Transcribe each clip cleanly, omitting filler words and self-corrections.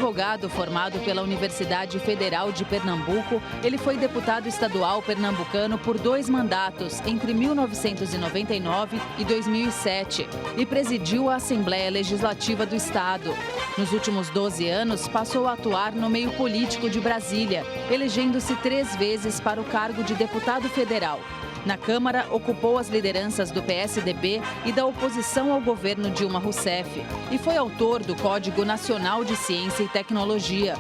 advogado formado pela Universidade Federal de Pernambuco, ele foi deputado estadual pernambucano por 2 mandatos, entre 1999 e 2007, e presidiu a Assembleia Legislativa do Estado. Nos últimos 12 anos, passou a atuar no meio político de Brasília, elegendo-se 3 vezes para o cargo de deputado federal. Na Câmara, ocupou as lideranças do PSDB e da oposição ao governo Dilma Rousseff e foi autor do Código Nacional de Ciência e Tecnologia.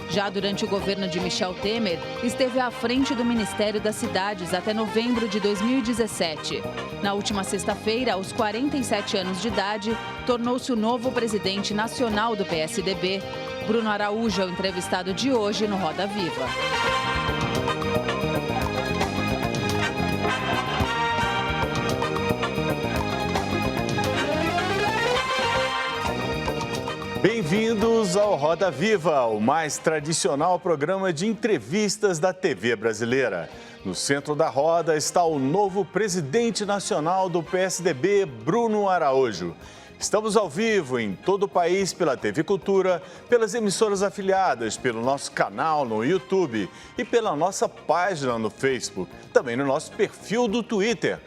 Já durante o governo de Michel Temer, esteve à frente do Ministério das Cidades até novembro de 2017. Na última sexta-feira, aos 47 anos de idade, tornou-se o novo presidente nacional do PSDB. Bruno Araújo é o entrevistado de hoje no Roda Viva. Bem-vindos ao Roda Viva, o mais tradicional programa de entrevistas da TV brasileira. No centro da roda está o novo presidente nacional do PSDB, Bruno Araújo. Estamos ao vivo em todo o país pela TV Cultura, pelas emissoras afiliadas, pelo nosso canal no YouTube e pela nossa página no Facebook, também no nosso perfil do Twitter.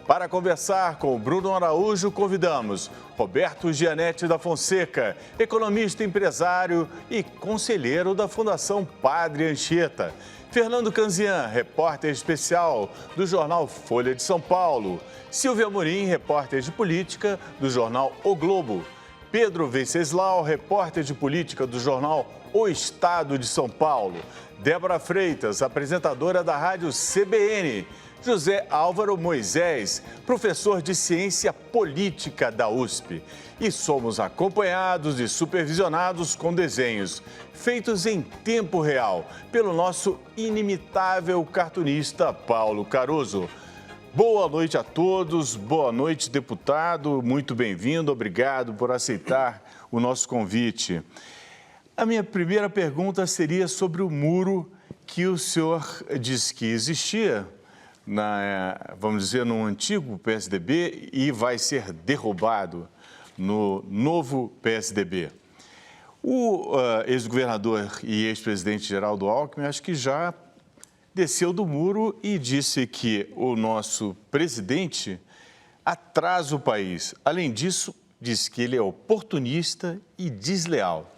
Para conversar com o Bruno Araújo, convidamos Roberto Gianetti da Fonseca, economista, empresário e conselheiro da Fundação Padre Anchieta. Fernando Canzian, repórter especial do jornal Folha de São Paulo. Silvia Amorim, repórter de política do jornal O Globo. Pedro Venceslau, repórter de política do jornal O Estado de São Paulo. Débora Freitas, apresentadora da rádio CBN. José Álvaro Moisés, professor de Ciência Política da USP. E somos acompanhados e supervisionados com desenhos feitos em tempo real pelo nosso inimitável cartunista Paulo Caruso. Boa noite a todos, boa noite, deputado, muito bem-vindo, obrigado por aceitar o nosso convite. A minha primeira pergunta seria sobre o muro que o senhor disse que existia, vamos dizer, no antigo PSDB e vai ser derrubado no novo PSDB. O ex-governador e ex-presidente Geraldo Alckmin, acho que já desceu do muro e disse que o nosso presidente atrasa o país. Além disso, disse que ele é oportunista e desleal.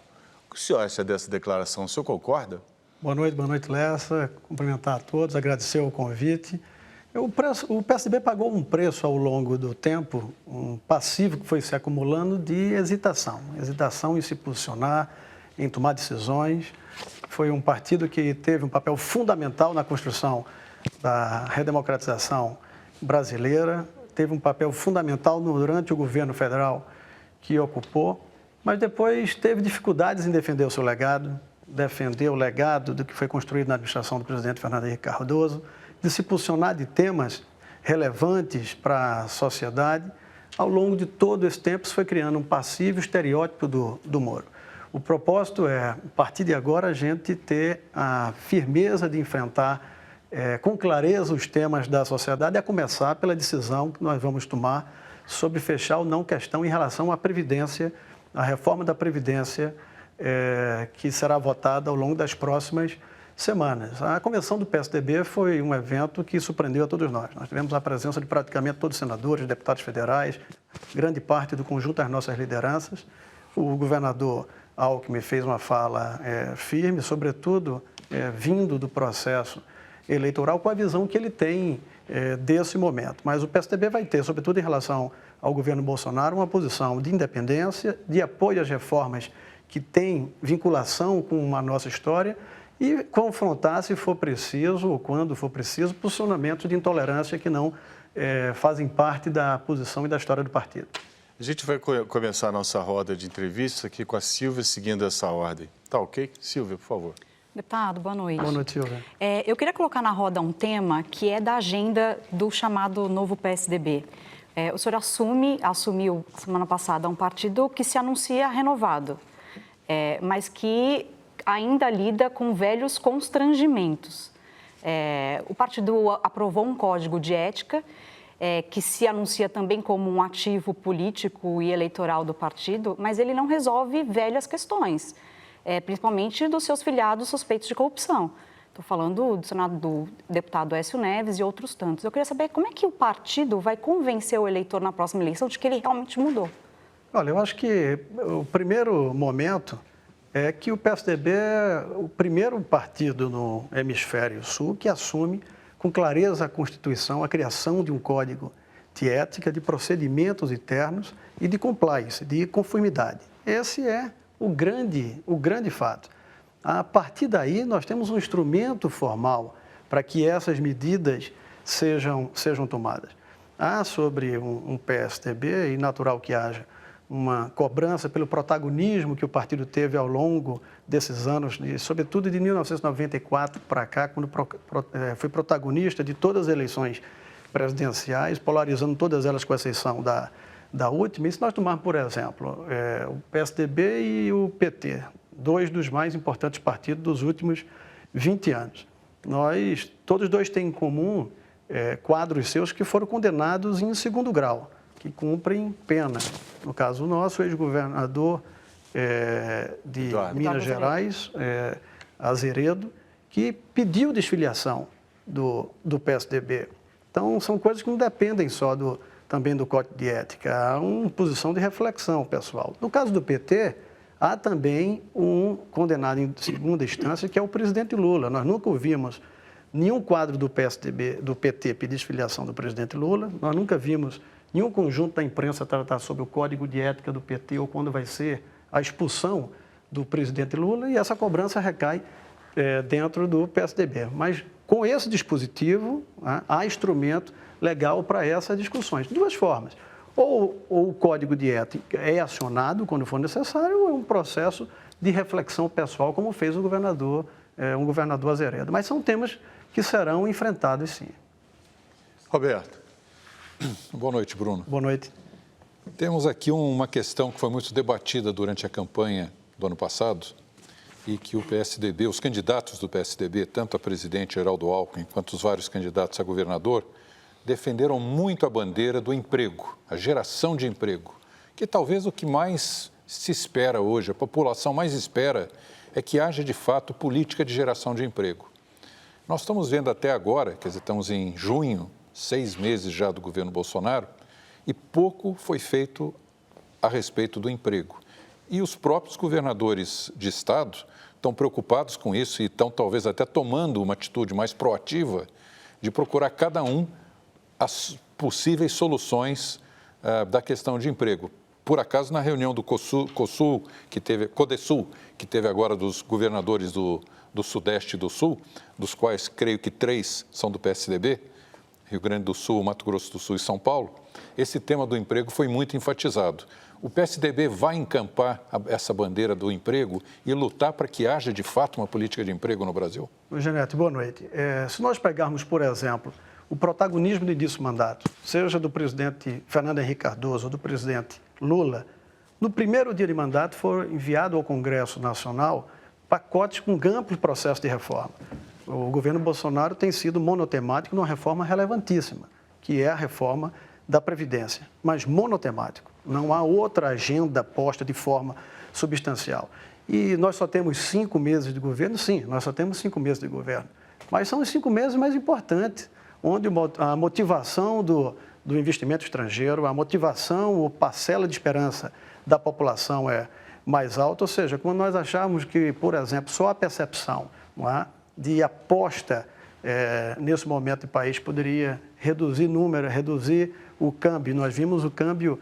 O que o senhor acha dessa declaração? O senhor concorda? Boa noite, Lessa. Cumprimentar a todos, agradecer o convite. O PSDB pagou um preço ao longo do tempo, um passivo que foi se acumulando de hesitação em se posicionar, em tomar decisões. Foi um partido que teve um papel fundamental na construção da redemocratização brasileira, teve um papel fundamental durante o governo federal que ocupou, mas depois teve dificuldades em defender o seu legado, defender o legado do que foi construído na administração do presidente Fernando Henrique Cardoso, de se posicionar de temas relevantes para a sociedade. Ao longo de todo esse tempo, se foi criando um passivo estereótipo do Moro. O propósito é, a partir de agora, a gente ter a firmeza de enfrentar com clareza os temas da sociedade, a começar pela decisão que nós vamos tomar sobre fechar ou não questão em relação à Previdência, a reforma da Previdência, que será votada ao longo das próximas semanas. A convenção do PSDB foi um evento que surpreendeu a todos nós. Nós tivemos a presença de praticamente todos os senadores, deputados federais, grande parte do conjunto das nossas lideranças. O governador Alckmin fez uma fala firme, sobretudo vindo do processo eleitoral, com a visão que ele tem desse momento. Mas o PSDB vai ter, sobretudo em relação ao governo Bolsonaro, uma posição de independência, de apoio às reformas que têm vinculação com a nossa história e confrontar, se for preciso, ou quando for preciso, posicionamentos de intolerância que não fazem parte da posição e da história do partido. A gente vai começar a nossa roda de entrevista aqui com a Silvia, seguindo essa ordem. Tá ok? Silvia, por favor. Deputado, boa noite. Boa noite, Silvia. Eu queria colocar na roda um tema que é da agenda do chamado novo PSDB. O senhor assumiu semana passada um partido que se anuncia renovado, mas que ainda lida com velhos constrangimentos. O partido aprovou um código de ética que se anuncia também como um ativo político e eleitoral do partido, mas ele não resolve velhas questões. principalmente dos seus filiados suspeitos de corrupção. Estou falando do deputado Aécio Neves e outros tantos. Eu queria saber como é que o partido vai convencer o eleitor na próxima eleição de que ele realmente mudou. Olha, eu acho que o primeiro momento é que o PSDB é o primeiro partido no hemisfério sul que assume com clareza a Constituição, a criação de um código de ética, de procedimentos internos e de compliance, de conformidade. Esse é o grande fato. A partir daí, nós temos um instrumento formal para que essas medidas sejam tomadas. Há sobre um PSDB, e natural que haja uma cobrança pelo protagonismo que o partido teve ao longo desses anos, sobretudo de 1994 para cá, quando foi protagonista de todas as eleições presidenciais, polarizando todas elas com exceção da última. E se nós tomarmos, por exemplo, o PSDB e o PT, dois dos mais importantes partidos dos últimos 20 anos. Todos dois têm em comum quadros seus que foram condenados em segundo grau, que cumprem pena. No caso nosso, o ex-governador de Minas Gerais, Azeredo, que pediu desfiliação do PSDB. Então, são coisas que não dependem só também do Código de Ética. Há uma posição de reflexão pessoal. No caso do PT, há também um condenado em segunda instância, que é o presidente Lula. Nós nunca ouvimos nenhum quadro do PSDB, do PT, pedir desfiliação do presidente Lula. Nós nunca vimos nenhum conjunto da imprensa tratar sobre o Código de Ética do PT ou quando vai ser a expulsão do presidente Lula, e essa cobrança recai dentro do PSDB. Mas com esse dispositivo, há instrumento legal para essas discussões. De duas formas. Ou o Código de Ética é acionado quando for necessário, ou é um processo de reflexão pessoal, como fez um governador Azeredo. Mas são temas que serão enfrentados, sim. Roberto. Boa noite, Bruno. Boa noite. Temos aqui uma questão que foi muito debatida durante a campanha do ano passado e que o PSDB, os candidatos do PSDB, tanto a presidente Geraldo Alckmin quanto os vários candidatos a governador, defenderam muito a bandeira do emprego, a geração de emprego, que talvez o que mais se espera hoje, a população mais espera, é que haja de fato política de geração de emprego. Nós estamos vendo até agora, quer dizer, estamos em junho, 6 meses já do governo Bolsonaro, e pouco foi feito a respeito do emprego. E os próprios governadores de estado estão preocupados com isso e estão talvez até tomando uma atitude mais proativa de procurar cada um as possíveis soluções da questão de emprego. Por acaso, na reunião do CODESUL, que teve agora dos governadores do Sudeste e do Sul, dos quais creio que 3 são do PSDB, Rio Grande do Sul, Mato Grosso do Sul e São Paulo, esse tema do emprego foi muito enfatizado. O PSDB vai encampar essa bandeira do emprego e lutar para que haja, de fato, uma política de emprego no Brasil? Janete, boa noite. Se nós pegarmos, por exemplo, o protagonismo do início do mandato, seja do presidente Fernando Henrique Cardoso ou do presidente Lula, no primeiro dia de mandato foi enviado ao Congresso Nacional pacotes com amplo processo de reforma. O governo Bolsonaro tem sido monotemático numa reforma relevantíssima, que é a reforma da Previdência, mas monotemático. Não há outra agenda posta de forma substancial. E nós só temos 5 meses de governo? Sim, nós só temos 5 meses de governo. Mas são os 5 meses mais importantes, onde a motivação do investimento estrangeiro, a motivação ou parcela de esperança da população é mais alta. Ou seja, quando nós achamos que, por exemplo, só a percepção de aposta nesse momento do país poderia reduzir número, reduzir o câmbio. Nós vimos o câmbio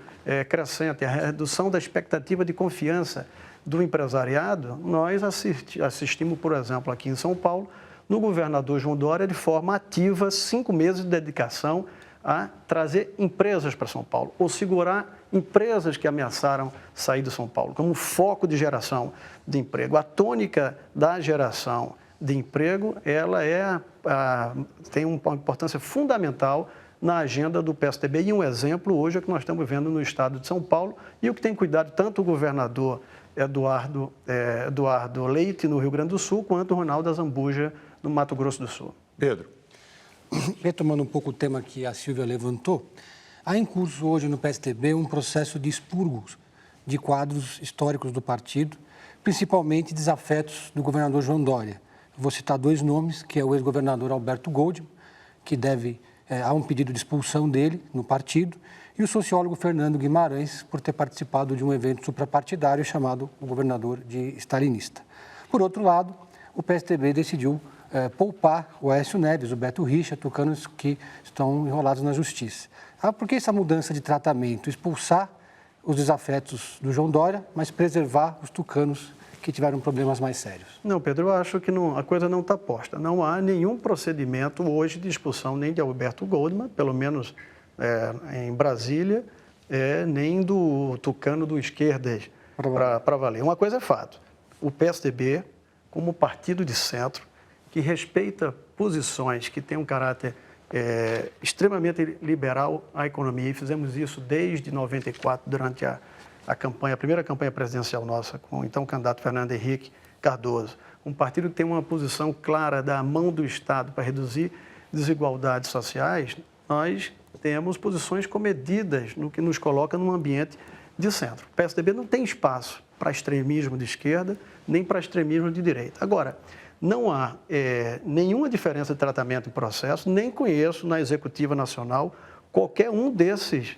crescente, a redução da expectativa de confiança do empresariado. Nós assistimos, por exemplo, aqui em São Paulo, no governador João Dória, de forma ativa, 5 meses de dedicação a trazer empresas para São Paulo, ou segurar empresas que ameaçaram sair de São Paulo, como foco de geração de emprego. A tônica da geração de emprego, ela tem uma importância fundamental na agenda do PSDB, e um exemplo hoje é o que nós estamos vendo no estado de São Paulo, e o que tem cuidado tanto o governador Eduardo Leite, no Rio Grande do Sul, quanto o Ronaldo Azambuja, no Mato Grosso do Sul. Pedro. Retomando um pouco o tema que a Silvia levantou, há em curso hoje no PSDB um processo de expurgo de quadros históricos do partido, principalmente desafetos do governador João Dória. Vou citar 2 nomes, que é o ex-governador Alberto Goldman, que há um pedido de expulsão dele no partido, e o sociólogo Fernando Guimarães, por ter participado de um evento suprapartidário chamado o governador de stalinista. Por outro lado, o PSDB decidiu poupar o Aécio Neves, o Beto Richa, tucanos que estão enrolados na justiça. Por que essa mudança de tratamento? Expulsar os desafetos do João Dória, mas preservar os tucanos que tiveram problemas mais sérios. Não, Pedro, eu acho que a coisa não está posta. Não há nenhum procedimento hoje de expulsão nem de Alberto Goldman, pelo menos em Brasília, nem do tucano do Esquerdas para valer. Uma coisa é fato, o PSDB, como partido de centro, que respeita posições que têm um caráter extremamente liberal à economia, e fizemos isso desde 94, durante a primeira campanha presidencial nossa, com o então candidato Fernando Henrique Cardoso. Um partido que tem uma posição clara da mão do Estado para reduzir desigualdades sociais, nós temos posições comedidas, no que nos coloca num ambiente de centro. O PSDB não tem espaço para extremismo de esquerda, nem para extremismo de direita. Agora, não há nenhuma diferença de tratamento em processo, nem conheço na Executiva Nacional qualquer um desses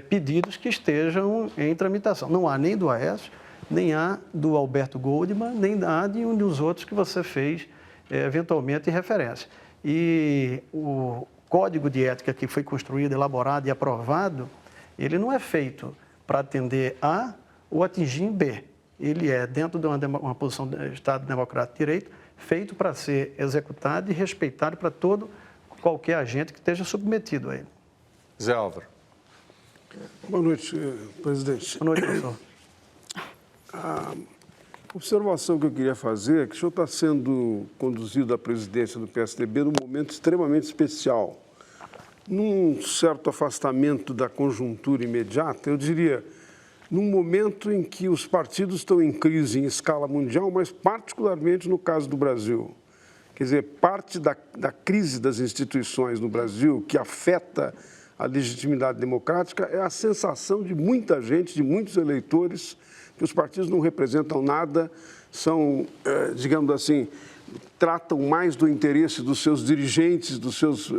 pedidos que estejam em tramitação. Não há nem do Aécio, nem há do Alberto Goldman, nem há de um dos outros que você fez, eventualmente, referência. E o Código de Ética que foi construído, elaborado e aprovado, ele não é feito para atender A ou atingir B. Ele é, dentro de uma posição do Estado Democrático de Direito, feito para ser executado e respeitado para qualquer agente que esteja submetido a ele. Zé Álvaro. Boa noite, presidente. Boa noite, professor. A observação que eu queria fazer é que o senhor está sendo conduzido à presidência do PSDB num momento extremamente especial. Num certo afastamento da conjuntura imediata, eu diria, num momento em que os partidos estão em crise em escala mundial, mas particularmente no caso do Brasil. Quer dizer, parte da crise das instituições no Brasil, que afeta a legitimidade democrática, é a sensação de muita gente, de muitos eleitores, que os partidos não representam nada, são, digamos assim, tratam mais do interesse dos seus dirigentes, dos seus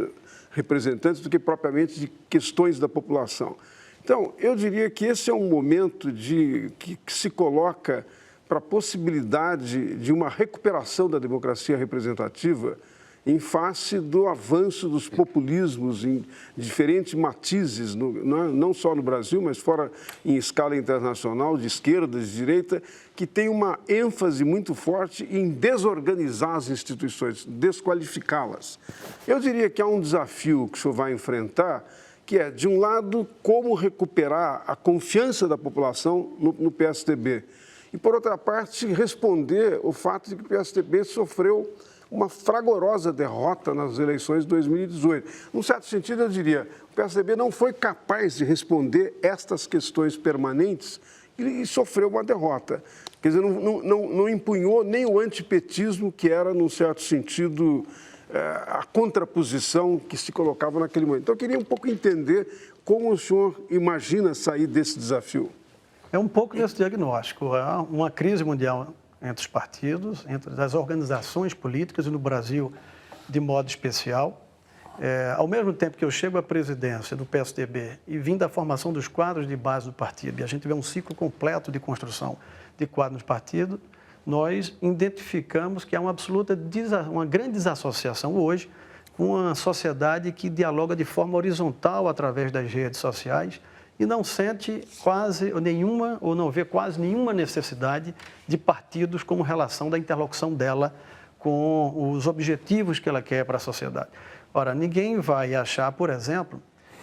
representantes, do que propriamente de questões da população. Então, eu diria que esse é um momento que se coloca para a possibilidade de uma recuperação da democracia representativa em face do avanço dos populismos em diferentes matizes, não só no Brasil, mas fora em escala internacional, de esquerda, de direita, que tem uma ênfase muito forte em desorganizar as instituições, desqualificá-las. Eu diria que há um desafio que o senhor vai enfrentar, que é, de um lado, como recuperar a confiança da população no PSDB. E, por outra parte, responder o fato de que o PSDB sofreu uma fragorosa derrota nas eleições de 2018. Num certo sentido, eu diria, o PSDB não foi capaz de responder estas questões permanentes e sofreu uma derrota. Quer dizer, não empunhou nem o antipetismo, que era, num certo sentido, a contraposição que se colocava naquele momento. Então, eu queria um pouco entender como o senhor imagina sair desse desafio. É um pouco desse diagnóstico. Há uma crise mundial entre os partidos, entre as organizações políticas e no Brasil de modo especial. Ao mesmo tempo que eu chego à presidência do PSDB e vim da formação dos quadros de base do partido, e a gente vê um ciclo completo de construção de quadros do partido, nós identificamos que há uma grande desassociação hoje com uma sociedade que dialoga de forma horizontal através das redes sociais e não sente quase nenhuma, ou não vê quase nenhuma necessidade de partidos como relação da interlocução dela com os objetivos que ela quer para a sociedade. Ora, ninguém vai achar, por exemplo,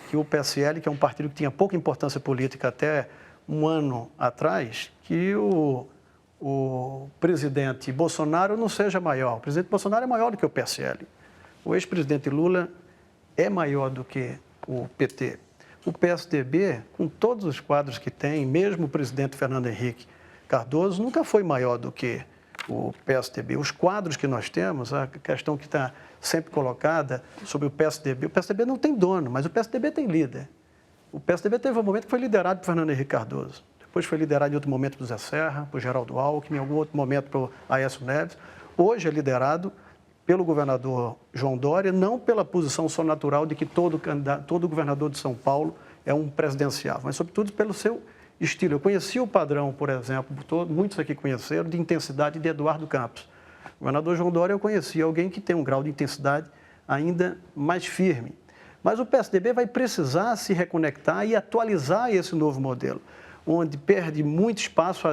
que o PSL, que é um partido que tinha pouca importância política até um ano atrás, que o presidente Bolsonaro não seja maior. O presidente Bolsonaro é maior do que o PSL. O ex-presidente Lula é maior do que o PT. O PSDB, com todos os quadros que tem, mesmo o presidente Fernando Henrique Cardoso, nunca foi maior do que o PSDB. Os quadros que nós temos, a questão que está sempre colocada sobre o PSDB não tem dono, mas o PSDB tem líder. O PSDB teve um momento que foi liderado por Fernando Henrique Cardoso. depois foi liderado em outro momento por Zé Serra, por Geraldo Alckmin, em algum outro momento por Aécio Neves. Hoje é liderado pelo governador João Dória, não pela posição só natural de que todo governador de São Paulo é um presidenciável, mas sobretudo pelo seu estilo. Eu conheci o padrão, por exemplo, muitos aqui conheceram, de intensidade de Eduardo Campos. O governador João Dória eu conheci alguém que tem um grau de intensidade ainda mais firme. Mas o PSDB vai precisar se reconectar e atualizar esse novo modelo, onde perde muito espaço,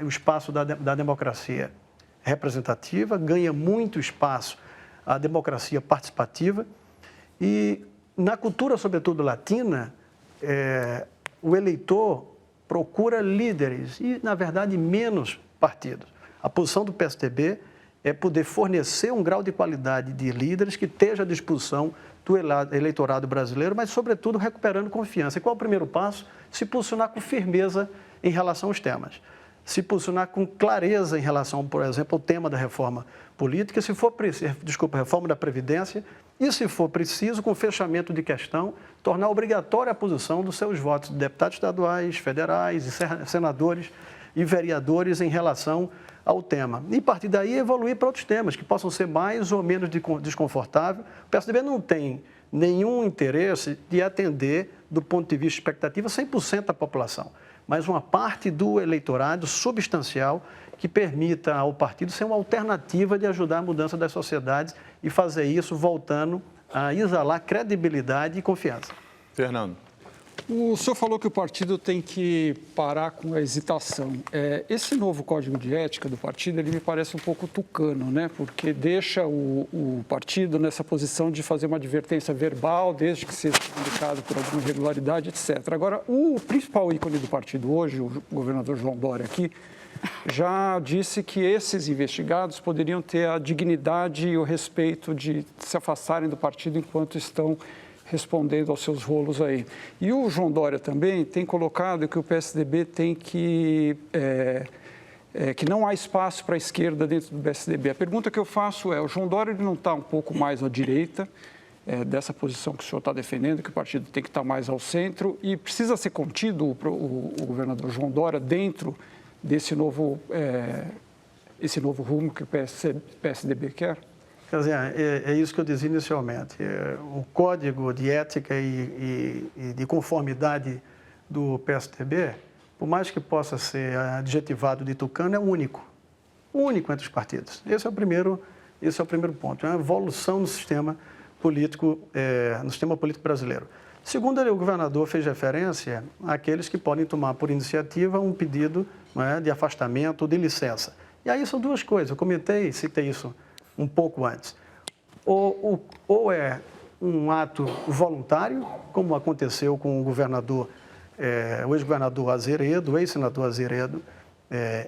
o espaço da democracia representativa, ganha muito espaço a democracia participativa e na cultura, sobretudo latina, o eleitor procura líderes e, na verdade, menos partidos. A posição do PSDB é poder fornecer um grau de qualidade de líderes que esteja à disposição do eleitorado brasileiro, mas, sobretudo, recuperando confiança. E qual é o primeiro passo? Se posicionar com firmeza em relação aos temas. Se posicionar com clareza em relação, por exemplo, ao tema da reforma política, se for preciso, reforma da Previdência, e, se for preciso, com fechamento de questão, tornar obrigatória a posição dos seus votos de deputados estaduais, federais, e senadores e vereadores em relação ao tema. E, a partir daí, evoluir para outros temas que possam ser mais ou menos desconfortáveis. O PSDB não tem nenhum interesse de atender, do ponto de vista de expectativa, 100% da população, mas uma parte do eleitorado substancial que permita ao partido ser uma alternativa de ajudar a mudança das sociedades e fazer isso voltando a exalar credibilidade e confiança. Fernando. O senhor falou que o partido tem que parar com a hesitação. Esse novo código de ética do partido, ele me parece um pouco tucano, né? Porque deixa o partido nessa posição de fazer uma advertência verbal, desde que seja indicado por alguma irregularidade, etc. Agora, o principal ícone do partido hoje, o governador João Dória aqui, já disse que esses investigados poderiam ter a dignidade e o respeito de se afastarem do partido enquanto estão respondendo aos seus rolos aí. E o João Dória também tem colocado que o PSDB tem que não há espaço para a esquerda dentro do PSDB. A pergunta que eu faço é, o João Dória ele não está um pouco mais à direita dessa posição que o senhor está defendendo, que o partido tem que estar mais ao centro e precisa ser contido o governador João Dória dentro desse novo rumo que o PSDB quer? Quer dizer, é isso que eu dizia inicialmente. O código de ética e de conformidade do PSDB, por mais que possa ser adjetivado de tucano, é único. Único entre os partidos. Esse é o primeiro ponto. É uma evolução no sistema político brasileiro. Segundo, o governador fez referência àqueles que podem tomar por iniciativa um pedido de afastamento ou de licença. E aí são duas coisas. Eu citei isso um pouco antes. Ou é um ato voluntário, como aconteceu com o governador, o ex-governador Azeredo, o ex-senador Azeredo,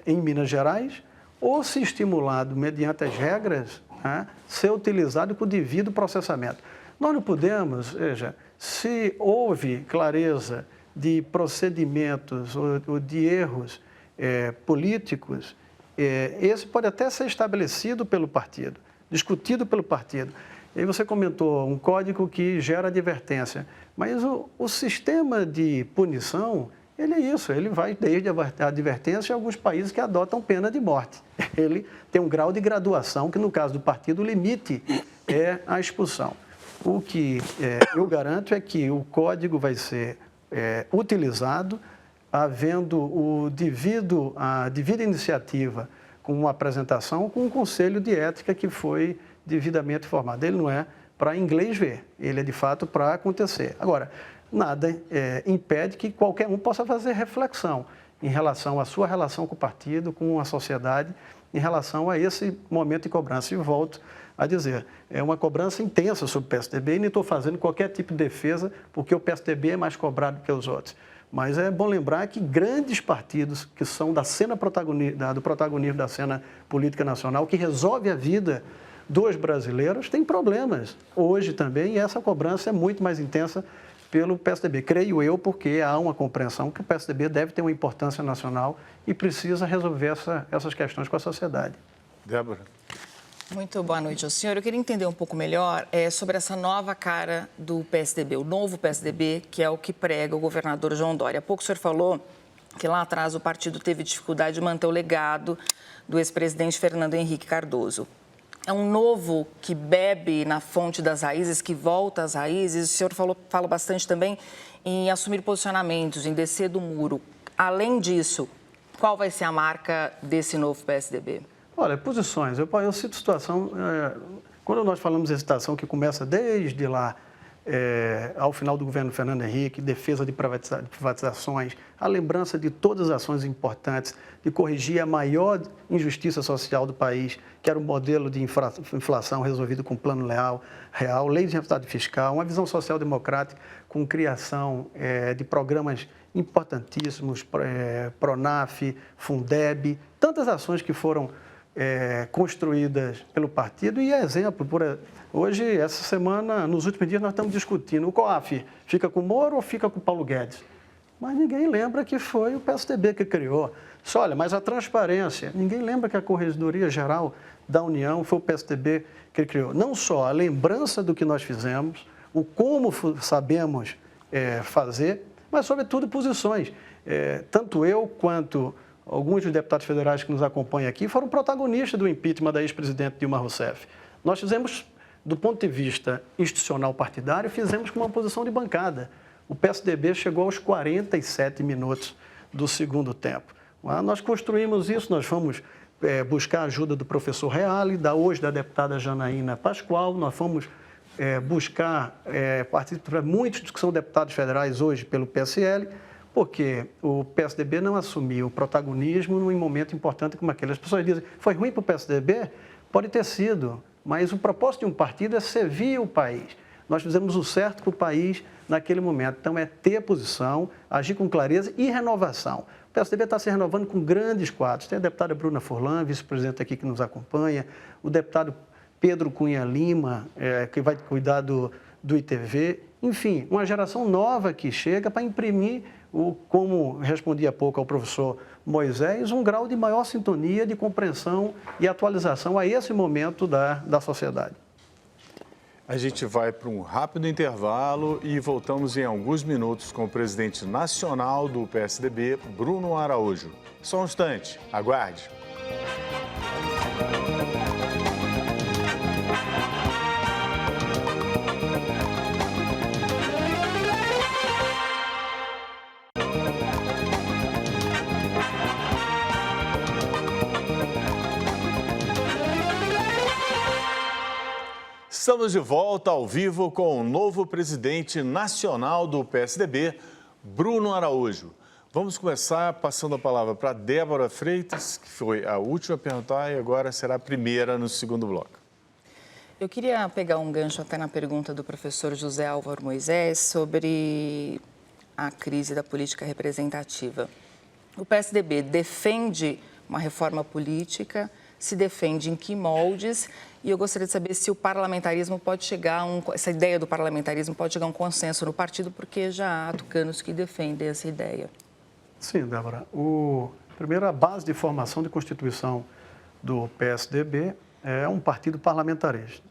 em Minas Gerais, ou se estimulado mediante as regras, ser utilizado com o devido processamento. Nós não podemos, se houve clareza de procedimentos ou de erros políticos, esse pode até ser estabelecido pelo partido, discutido pelo partido. E aí você comentou um código que gera advertência, mas o sistema de punição, ele é isso, ele vai desde a advertência a alguns países que adotam pena de morte. Ele tem um grau de graduação que, no caso do partido, o limite é a expulsão. O que eu garanto é que o código vai ser utilizado havendo a devida iniciativa com uma apresentação com um conselho de ética que foi devidamente formado. Ele não é para inglês ver, ele é de fato para acontecer. Agora, nada impede que qualquer um possa fazer reflexão em relação à sua relação com o partido, com a sociedade, em relação a esse momento de cobrança. E volto a dizer, é uma cobrança intensa sobre o PSDB e nem estou fazendo qualquer tipo de defesa porque o PSDB é mais cobrado que os outros. Mas é bom lembrar que grandes partidos que são do protagonismo da cena política nacional, que resolve a vida dos brasileiros, têm problemas hoje também, e essa cobrança é muito mais intensa pelo PSDB. Creio eu, porque há uma compreensão que o PSDB deve ter uma importância nacional e precisa resolver essas questões com a sociedade. Débora. Muito boa noite ao senhor. Eu queria entender um pouco melhor sobre essa nova cara do PSDB, o novo PSDB, que é o que prega o governador João Dória. Há pouco o senhor falou que lá atrás o partido teve dificuldade de manter o legado do ex-presidente Fernando Henrique Cardoso. É um novo que bebe na fonte das raízes, que volta às raízes. O senhor fala bastante também em assumir posicionamentos, em descer do muro. Além disso, qual vai ser a marca desse novo PSDB? Olha, posições. Eu cito situação... Quando nós falamos de hesitação, que começa desde lá, ao final do governo Fernando Henrique, defesa de privatizações, a lembrança de todas as ações importantes, de corrigir a maior injustiça social do país, que era o modelo de inflação resolvido com plano real, lei de resultado fiscal, uma visão social-democrática com criação de programas importantíssimos, Pronaf, Fundeb, tantas ações que foram construídas pelo partido e exemplo. Hoje, essa semana, nos últimos dias, nós estamos discutindo o COAF fica com o Moro ou fica com o Paulo Guedes? Mas ninguém lembra que foi o PSDB que criou. Só, olha, mas a transparência, ninguém lembra que a Corregedoria Geral da União foi o PSDB que criou. Não só a lembrança do que nós fizemos, o como sabemos fazer, mas, sobretudo, posições. Tanto eu quanto alguns dos deputados federais que nos acompanham aqui foram protagonistas do impeachment da ex-presidente Dilma Rousseff. Nós fizemos, do ponto de vista institucional partidário, fizemos com uma posição de bancada. O PSDB chegou aos 47 minutos do segundo tempo. Nós construímos isso, nós fomos buscar a ajuda do professor Reale, hoje da deputada Janaína Pascoal, nós fomos buscar participar muitos que são deputados federais hoje pelo PSL, porque o PSDB não assumiu o protagonismo num momento importante como aquele. As pessoas dizem, foi ruim para o PSDB? Pode ter sido, mas o propósito de um partido é servir o país. Nós fizemos o certo para o país naquele momento. Então, é ter posição, agir com clareza e renovação. O PSDB está se renovando com grandes quadros. Tem a deputada Bruna Furlan, vice-presidente aqui que nos acompanha, o deputado Pedro Cunha Lima, que vai cuidar do ITV. Enfim, uma geração nova que chega para imprimir, como respondi há pouco ao professor Moisés, um grau de maior sintonia, de compreensão e atualização a esse momento da sociedade. A gente vai para um rápido intervalo e voltamos em alguns minutos com o presidente nacional do PSDB, Bruno Araújo. Só um instante, aguarde. Estamos de volta ao vivo com o novo presidente nacional do PSDB, Bruno Araújo. Vamos começar passando a palavra para Débora Freitas, que foi a última a perguntar e agora será a primeira no segundo bloco. Eu queria pegar um gancho até na pergunta do professor José Álvaro Moisés sobre a crise da política representativa. O PSDB defende uma reforma política, se defende em que moldes? E eu gostaria de saber se o parlamentarismo pode chegar essa ideia do parlamentarismo pode chegar a um consenso no partido, porque já há tucanos que defendem essa ideia. Sim, Débora. Primeiro, a base de formação de constituição do PSDB é um partido parlamentarista.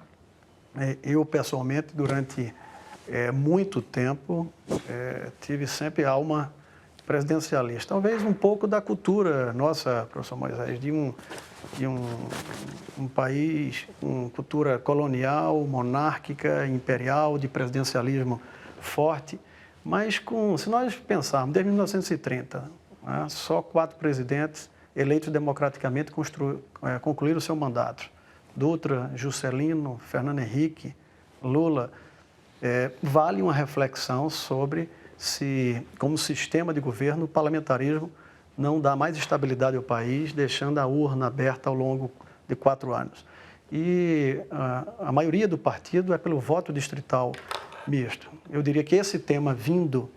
Eu, pessoalmente, durante muito tempo, tive sempre alma presidencialista. Talvez um pouco da cultura nossa, professor Moisés, de um país com cultura colonial, monárquica, imperial, de presidencialismo forte, mas se nós pensarmos, desde 1930, só 4 presidentes eleitos democraticamente concluíram o seu mandato. Dutra, Juscelino, Fernando Henrique, Lula. Vale uma reflexão sobre se, como sistema de governo, o parlamentarismo não dá mais estabilidade ao país, deixando a urna aberta ao longo de 4 anos. E a maioria do partido é pelo voto distrital misto. Eu diria que esse tema vindo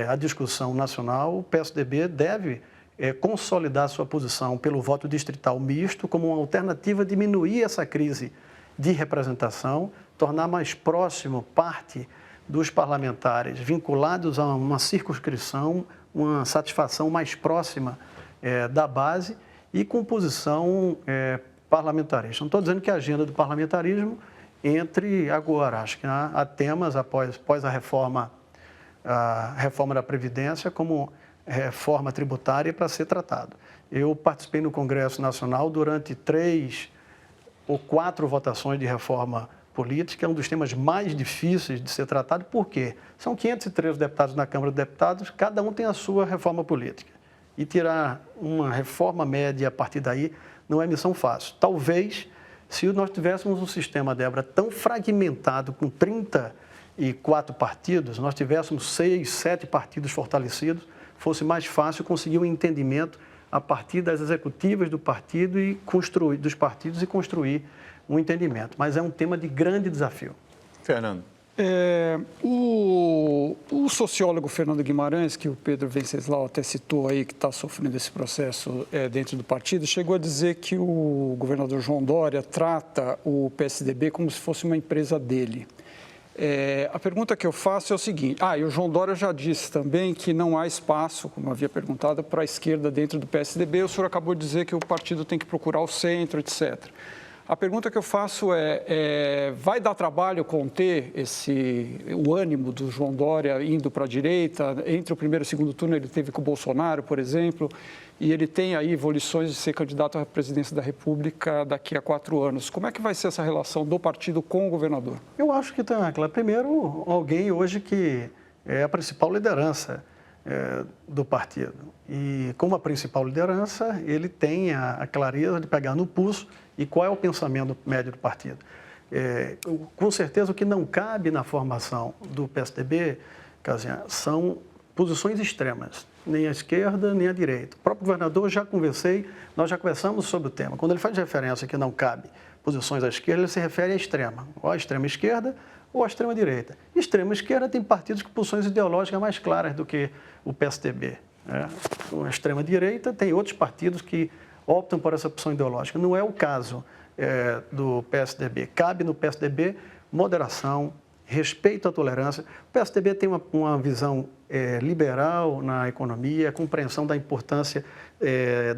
à discussão nacional, o PSDB deve consolidar sua posição pelo voto distrital misto como uma alternativa a diminuir essa crise de representação, tornar mais próximo parte dos parlamentares vinculados a uma circunscrição, uma satisfação mais próxima da base e com posição parlamentarista. Não estou dizendo que a agenda do parlamentarismo entre agora. Acho que há temas após a reforma da Previdência, como reforma tributária para ser tratado. Eu participei no Congresso Nacional durante 3 ou 4 votações de reforma política, é um dos temas mais difíceis de ser tratado, por quê? São 513 deputados na Câmara dos Deputados, cada um tem a sua reforma política. E tirar uma reforma média a partir daí não é missão fácil. Talvez, se nós tivéssemos um sistema, Débora, tão fragmentado, com 34 partidos, nós tivéssemos 6, 7 partidos fortalecidos, fosse mais fácil conseguir um entendimento a partir das executivas do partido e dos partidos e construir um entendimento. Mas é um tema de grande desafio. Fernando. O sociólogo Fernando Guimarães, que o Pedro Venceslau até citou aí, que está sofrendo esse processo dentro do partido, chegou a dizer que o governador João Dória trata o PSDB como se fosse uma empresa dele. A pergunta que eu faço é o seguinte, e o João Dória já disse também que não há espaço, como eu havia perguntado, para a esquerda dentro do PSDB, o senhor acabou de dizer que o partido tem que procurar o centro, etc. A pergunta que eu faço vai dar trabalho conter o ânimo do João Dória indo para a direita? Entre o primeiro e o segundo turno ele teve com o Bolsonaro, por exemplo, e ele tem aí volições de ser candidato à presidência da República daqui a 4 anos. Como é que vai ser essa relação do partido com o governador? Eu acho que tem, primeiro, alguém hoje que é a principal liderança do partido. E como a principal liderança, ele tem a clareza de pegar no pulso e qual é o pensamento médio do partido. Com certeza, o que não cabe na formação do PSDB, Casinha, são posições extremas, nem a esquerda, nem a direita. O próprio governador, nós já conversamos sobre o tema. Quando ele faz referência que não cabe posições à esquerda, ele se refere à extrema, ou à extrema esquerda ou à extrema direita. Extrema esquerda tem partidos com posições ideológicas mais claras do que o PSDB. A extrema direita tem outros partidos que optam por essa opção ideológica. Não é o caso do PSDB. Cabe no PSDB moderação, respeito à tolerância. O PSDB tem uma visão liberal na economia, compreensão da importância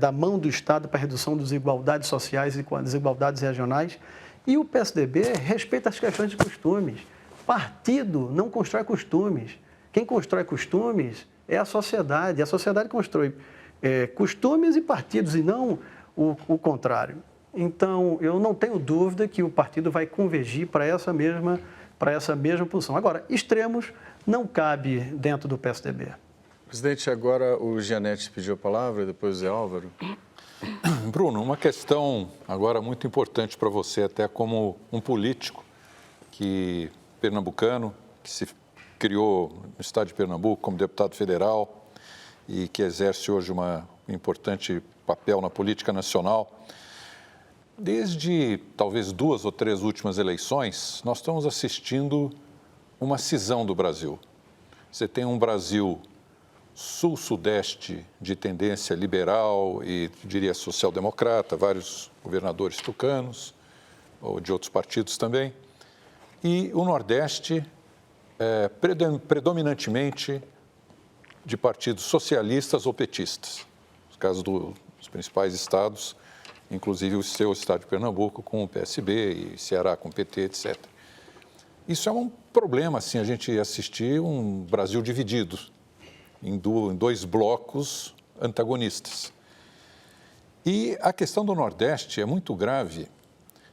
da mão do Estado para a redução das desigualdades sociais e desigualdades regionais. E o PSDB respeita as questões de costumes. Partido não constrói costumes. Quem constrói costumes é a sociedade. A sociedade constrói costumes e partidos, e não o contrário. Então, eu não tenho dúvida que o partido vai convergir para essa mesma posição. Agora, extremos não cabe dentro do PSDB. Presidente, agora o Gianetti pediu a palavra, depois o Zé Álvaro. Bruno, uma questão agora muito importante para você, até como um político pernambucano, que se criou no estado de Pernambuco como deputado federal e que exerce hoje um importante papel na política nacional. Desde talvez 2 ou 3 últimas eleições, nós estamos assistindo uma cisão do Brasil. Você tem um Brasil sul-sudeste de tendência liberal e, diria, social-democrata, vários governadores tucanos, ou de outros partidos também, e o Nordeste predominantemente de partidos socialistas ou petistas. No caso dos principais estados, inclusive o seu estado de Pernambuco com o PSB e Ceará com o PT, etc. Isso é um problema, assim, a gente assistir um Brasil dividido em 2 blocos antagonistas. E a questão do Nordeste é muito grave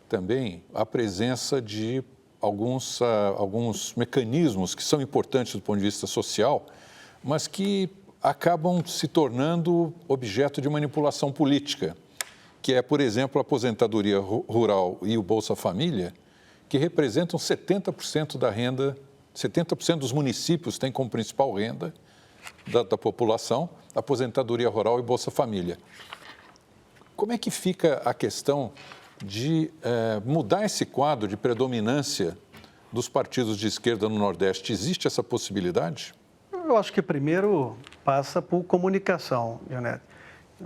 também a presença de alguns mecanismos que são importantes do ponto de vista social, mas que acabam se tornando objeto de manipulação política, que é, por exemplo, a aposentadoria rural e o Bolsa Família, que representam 70% da renda, 70% dos municípios têm como principal renda da população, aposentadoria rural e Bolsa Família. Como é que fica a questão de mudar esse quadro de predominância dos partidos de esquerda no Nordeste? Existe essa possibilidade? Eu acho que primeiro passa por comunicação, Gianetti.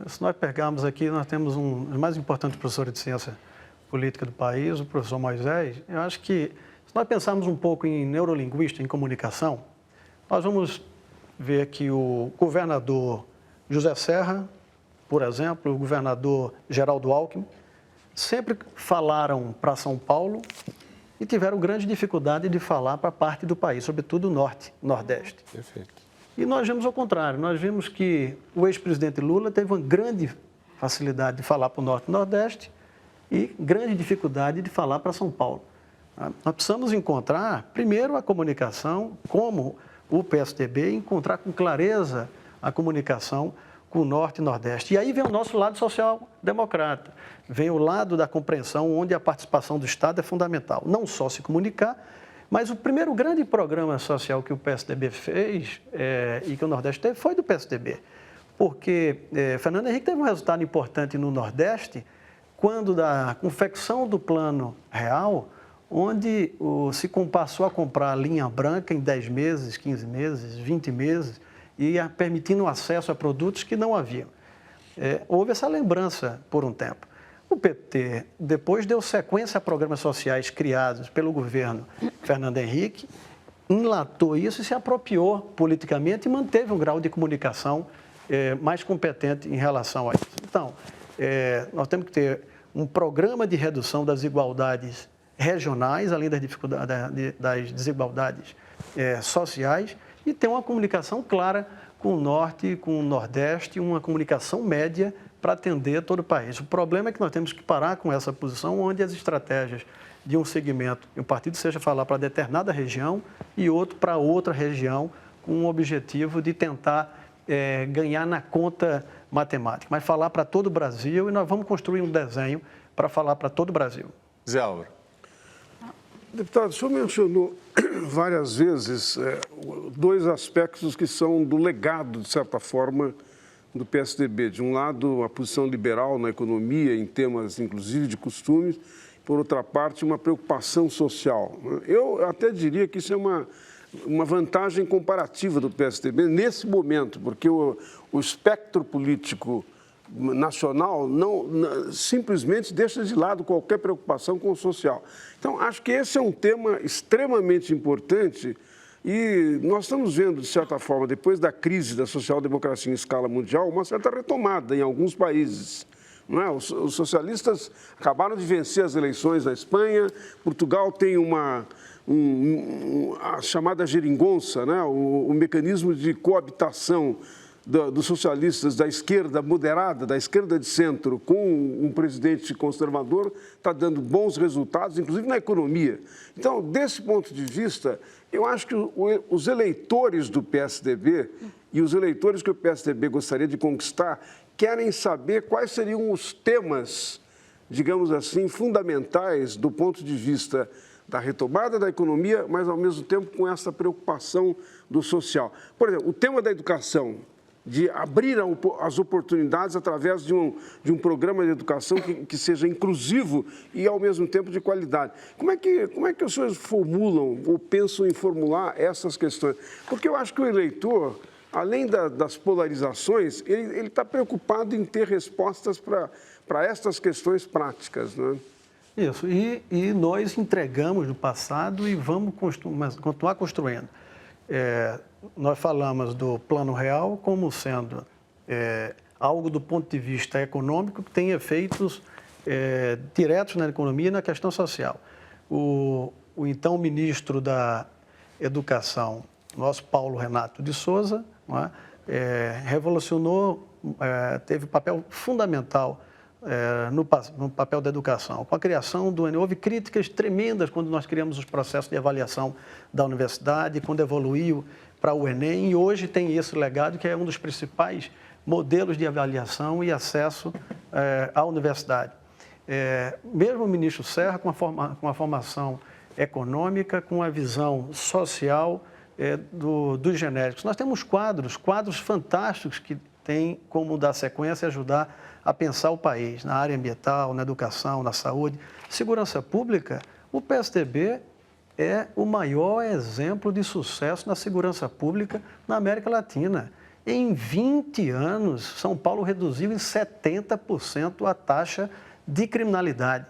Se nós pegarmos aqui, nós temos um dos mais importantes professores de ciência política do país, o professor Moisés. Eu acho que, se nós pensarmos um pouco em neurolinguística, em comunicação, nós vamos ver que o governador José Serra, por exemplo, o governador Geraldo Alckmin, sempre falaram para São Paulo e tiveram grande dificuldade de falar para parte do país, sobretudo o Norte, Nordeste. Perfeito. E nós vimos ao contrário, nós vimos que o ex-presidente Lula teve uma grande facilidade de falar para o Norte e Nordeste e grande dificuldade de falar para São Paulo. Nós precisamos encontrar, primeiro, a comunicação, como o PSDB, encontrar com clareza a comunicação com o Norte e Nordeste. E aí vem o nosso lado social-democrata, vem o lado da compreensão onde a participação do Estado é fundamental. Não só se comunicar, mas o primeiro grande programa social que o PSDB fez e que o Nordeste teve foi do PSDB. Porque Fernando Henrique teve um resultado importante no Nordeste quando da confecção do Plano Real, onde se passou a comprar a linha branca em 10 meses, 15 meses, 20 meses, e permitindo acesso a produtos que não haviam. Houve essa lembrança por um tempo. O PT depois deu sequência a programas sociais criados pelo governo Fernando Henrique, enlatou isso e se apropriou politicamente e manteve um grau de comunicação mais competente em relação a isso. Então, nós temos que ter um programa de redução das desigualdades regionais, além das desigualdades sociais, e ter uma comunicação clara com o Norte, com o Nordeste, uma comunicação média para atender todo o país. O problema é que nós temos que parar com essa posição onde as estratégias de um segmento, um partido seja falar para determinada região e outro para outra região, com o objetivo de tentar ganhar na conta matemática, mas falar para todo o Brasil, e nós vamos construir um desenho para falar para todo o Brasil. Zé Álvaro. Deputado, o senhor mencionou várias vezes dois aspectos que são do legado, de certa forma, do PSDB. De um lado, a posição liberal na economia, em temas, inclusive, de costumes. Por outra parte, uma preocupação social. Eu até diria que isso é uma vantagem comparativa do PSDB nesse momento, porque o espectro político nacional simplesmente deixa de lado qualquer preocupação com o social. Então, acho que esse é um tema extremamente importante e nós estamos vendo, de certa forma, depois da crise da social-democracia em escala mundial, uma certa retomada em alguns países. Não é? Os socialistas acabaram de vencer as eleições na Espanha, Portugal tem a chamada geringonça, né? O mecanismo de coabitação dos socialistas da esquerda moderada, da esquerda de centro, com um presidente conservador, está dando bons resultados, inclusive na economia. Então, desse ponto de vista, eu acho que os eleitores do PSDB e os eleitores que o PSDB gostaria de conquistar querem saber quais seriam os temas, digamos assim, fundamentais do ponto de vista da retomada da economia, mas, ao mesmo tempo, com essa preocupação do social. Por exemplo, o tema da educação, de abrir as oportunidades através de um programa de educação que seja inclusivo e, ao mesmo tempo, de qualidade. Como é que os senhores formulam ou pensam em formular essas questões? Porque eu acho que o eleitor, além das polarizações, ele está preocupado em ter respostas para estas questões práticas, não é? Isso, e nós entregamos no passado e vamos continuar construindo. Nós falamos do Plano Real como sendo algo do ponto de vista econômico que tem efeitos diretos na economia e na questão social. O então ministro da Educação, nosso Paulo Renato de Souza, não é? Revolucionou, teve papel fundamental no papel da educação. Com a criação do Enem, houve críticas tremendas quando nós criamos os processos de avaliação da universidade, quando evoluiu para o Enem, e hoje tem esse legado que é um dos principais modelos de avaliação e acesso à universidade. Mesmo o ministro Serra, com a formação econômica, com a visão social dos genéricos. Nós temos quadros fantásticos que têm como dar sequência e ajudar a pensar o país na área ambiental, na educação, na saúde. Segurança pública, o PSDB é o maior exemplo de sucesso na segurança pública na América Latina. Em 20 anos, São Paulo reduziu em 70% a taxa de criminalidade.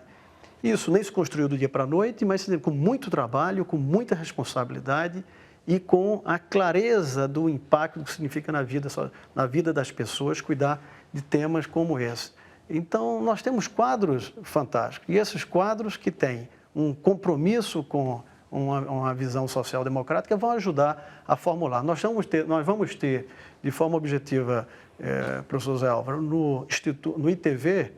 Isso nem se construiu do dia para a noite, mas com muito trabalho, com muita responsabilidade e com a clareza do impacto que significa na vida das pessoas cuidar de temas como esse. Então, nós temos quadros fantásticos. E esses quadros que têm um compromisso com uma visão social-democrática, vão ajudar a formular. Nós vamos ter de forma objetiva, professor Zé Álvaro, no ITV,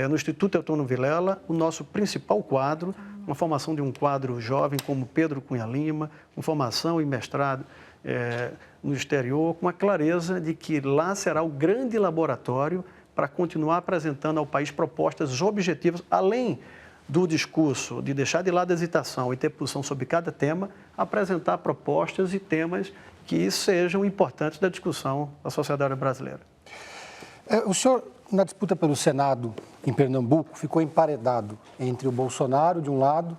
no Instituto Eutônio Vilela, o nosso principal quadro, uma formação de um quadro jovem como Pedro Cunha Lima, com formação e mestrado no exterior, com a clareza de que lá será o grande laboratório para continuar apresentando ao país propostas objetivas, além do discurso de deixar de lado a hesitação e ter posição sobre cada tema, apresentar propostas e temas que sejam importantes da discussão da sociedade brasileira. O senhor, na disputa pelo Senado em Pernambuco, ficou emparedado entre o Bolsonaro de um lado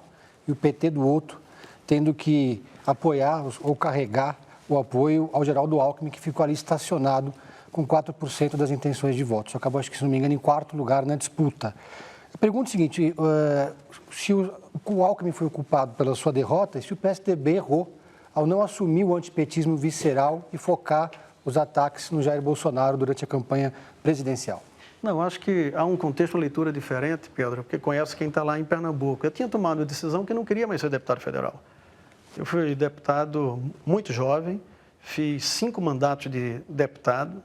e o PT do outro, tendo que apoiar ou carregar o apoio ao Geraldo Alckmin, que ficou ali estacionado com 4% das intenções de voto. Só acabou, acho que, se não me engano, em quarto lugar na disputa. Eu pergunto o seguinte, se o Alckmin foi culpado pela sua derrota, e se o PSDB errou ao não assumir o antipetismo visceral e focar os ataques no Jair Bolsonaro durante a campanha presidencial? Não, acho que há um contexto, uma leitura diferente, Pedro, porque conhece quem está lá em Pernambuco. Eu tinha tomado a decisão que não queria mais ser deputado federal. Eu fui deputado muito jovem, fiz 5 mandatos de deputado,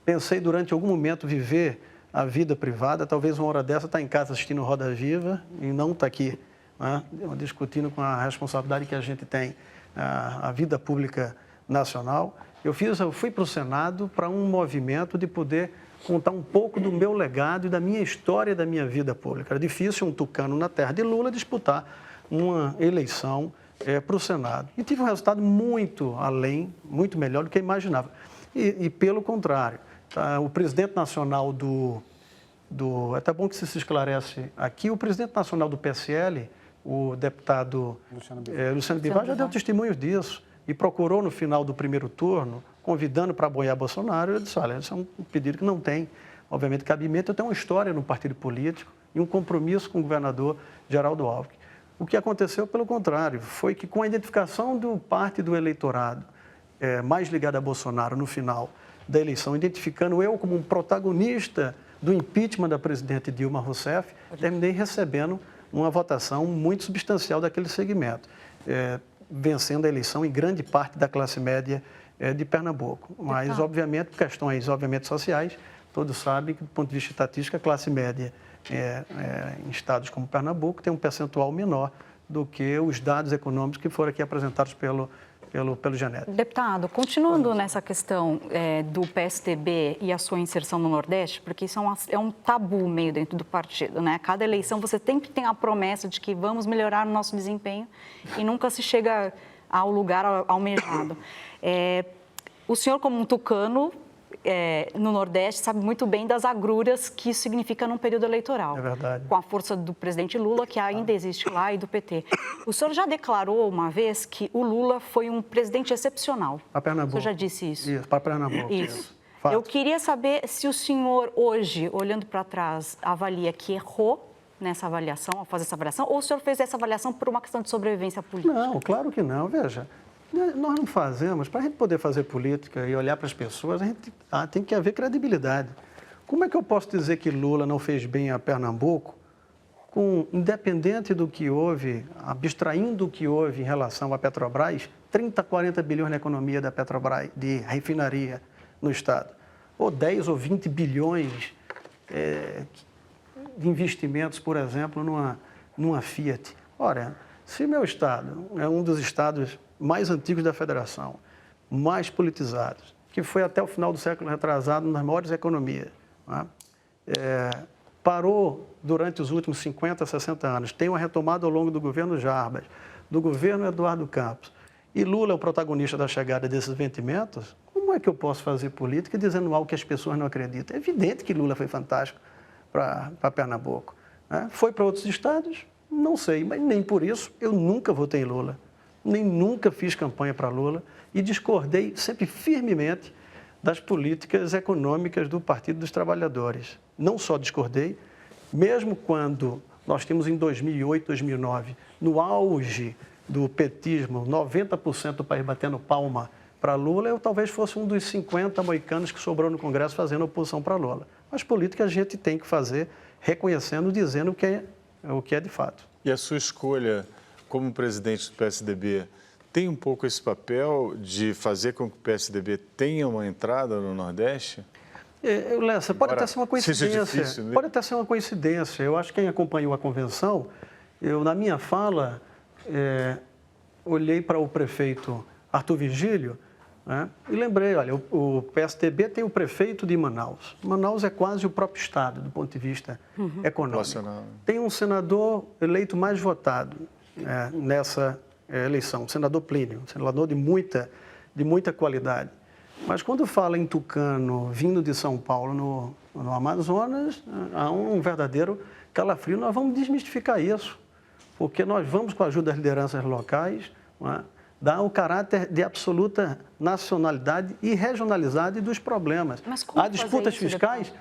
pensei durante algum momento viver a vida privada, talvez uma hora dessa estar em casa assistindo Roda Viva e não estar aqui, né, discutindo com a responsabilidade que a gente tem, a vida pública nacional. Eu fui para o Senado para um movimento de poder contar um pouco do meu legado e da minha história e da minha vida pública. Era difícil um tucano na terra de Lula disputar uma eleição para o Senado. E tive um resultado muito além, muito melhor do que eu imaginava. E pelo contrário, o presidente nacional é até bom que se esclarece aqui, o presidente nacional do PSL, o deputado Luciano Bivar, já deu testemunhos disso e procurou no final do primeiro turno, convidando para apoiar Bolsonaro. Eu disse, olha, isso é um pedido que não tem, obviamente, cabimento. Eu tenho uma história no partido político e um compromisso com o governador Geraldo Alckmin. O que aconteceu, pelo contrário, foi que com a identificação do parte do eleitorado mais ligado a Bolsonaro no final da eleição, identificando eu como um protagonista do impeachment da presidente Dilma Rousseff, terminei recebendo uma votação muito substancial daquele segmento, vencendo a eleição em grande parte da classe média de Pernambuco. Mas, obviamente, questões sociais, todos sabem que, do ponto de vista estatístico, a classe média em estados como Pernambuco tem um percentual menor do que os dados econômicos que foram aqui apresentados pelo Janete. Deputado, continuando nessa questão do PSDB e a sua inserção no Nordeste, porque isso é um tabu meio dentro do partido, né? Cada eleição você sempre tem a promessa de que vamos melhorar o nosso desempenho e nunca se chega ao lugar almejado. O senhor, como um tucano, no Nordeste, sabe muito bem das agruras que isso significa num período eleitoral. É verdade. Com a força do presidente Lula, que ainda existe lá, e do PT. O senhor já declarou uma vez que o Lula foi um presidente excepcional. Para Pernambuco. O senhor já disse isso? Isso, para Pernambuco. Isso. Eu queria saber se o senhor, hoje, olhando para trás, avalia que errou nessa avaliação, ao fazer essa avaliação, ou o senhor fez essa avaliação por uma questão de sobrevivência política? Não, claro que não. Veja, nós não fazemos, para a gente poder fazer política e olhar para as pessoas, a gente tem que haver credibilidade. Como é que eu posso dizer que Lula não fez bem a Pernambuco, independente do que houve, abstraindo o que houve em relação à Petrobras, 30, 40 bilhões na economia da Petrobras, de refinaria no Estado, ou 10 ou 20 bilhões de investimentos, por exemplo, numa Fiat. Ora, se meu Estado é um dos estados mais antigos da Federação, mais politizados, que foi até o final do século retrasado nas maiores economias, né? Parou durante os últimos 50, 60 anos, tem uma retomada ao longo do governo Jarbas, do governo Eduardo Campos, e Lula é o protagonista da chegada desses investimentos, como é que eu posso fazer política dizendo algo que as pessoas não acreditam? É evidente que Lula foi fantástico para Pernambuco, né? Foi para outros estados? Não sei, mas nem por isso eu nunca votei em Lula, nem nunca fiz campanha para Lula e discordei sempre firmemente das políticas econômicas do Partido dos Trabalhadores. Não só discordei, mesmo quando nós tínhamos em 2008, 2009, no auge do petismo, 90% do país batendo palma para Lula, eu talvez fosse um dos 50 moicanos que sobrou no Congresso fazendo oposição para Lula. Mas política a gente tem que fazer reconhecendo, dizendo o que é de fato. E a sua escolha como presidente do PSDB, tem um pouco esse papel de fazer com que o PSDB tenha uma entrada no Nordeste? Lessa, pode até ser uma coincidência. Difícil, né? Pode até ser uma coincidência. Eu acho que quem acompanhou a convenção, na minha fala, olhei para o prefeito Arthur Vigílio, né, e lembrei, olha, o PSDB tem o prefeito de Manaus. Manaus é quase o próprio estado, do ponto de vista econômico. Tem um senador eleito mais votado nessa eleição, o senador Plínio, um senador de muita qualidade. Mas quando fala em tucano vindo de São Paulo no Amazonas, há um verdadeiro calafrio. Nós vamos desmistificar isso, porque nós vamos, com a ajuda das lideranças locais, dar o caráter de absoluta nacionalidade e regionalidade dos problemas. Há disputas fiscais,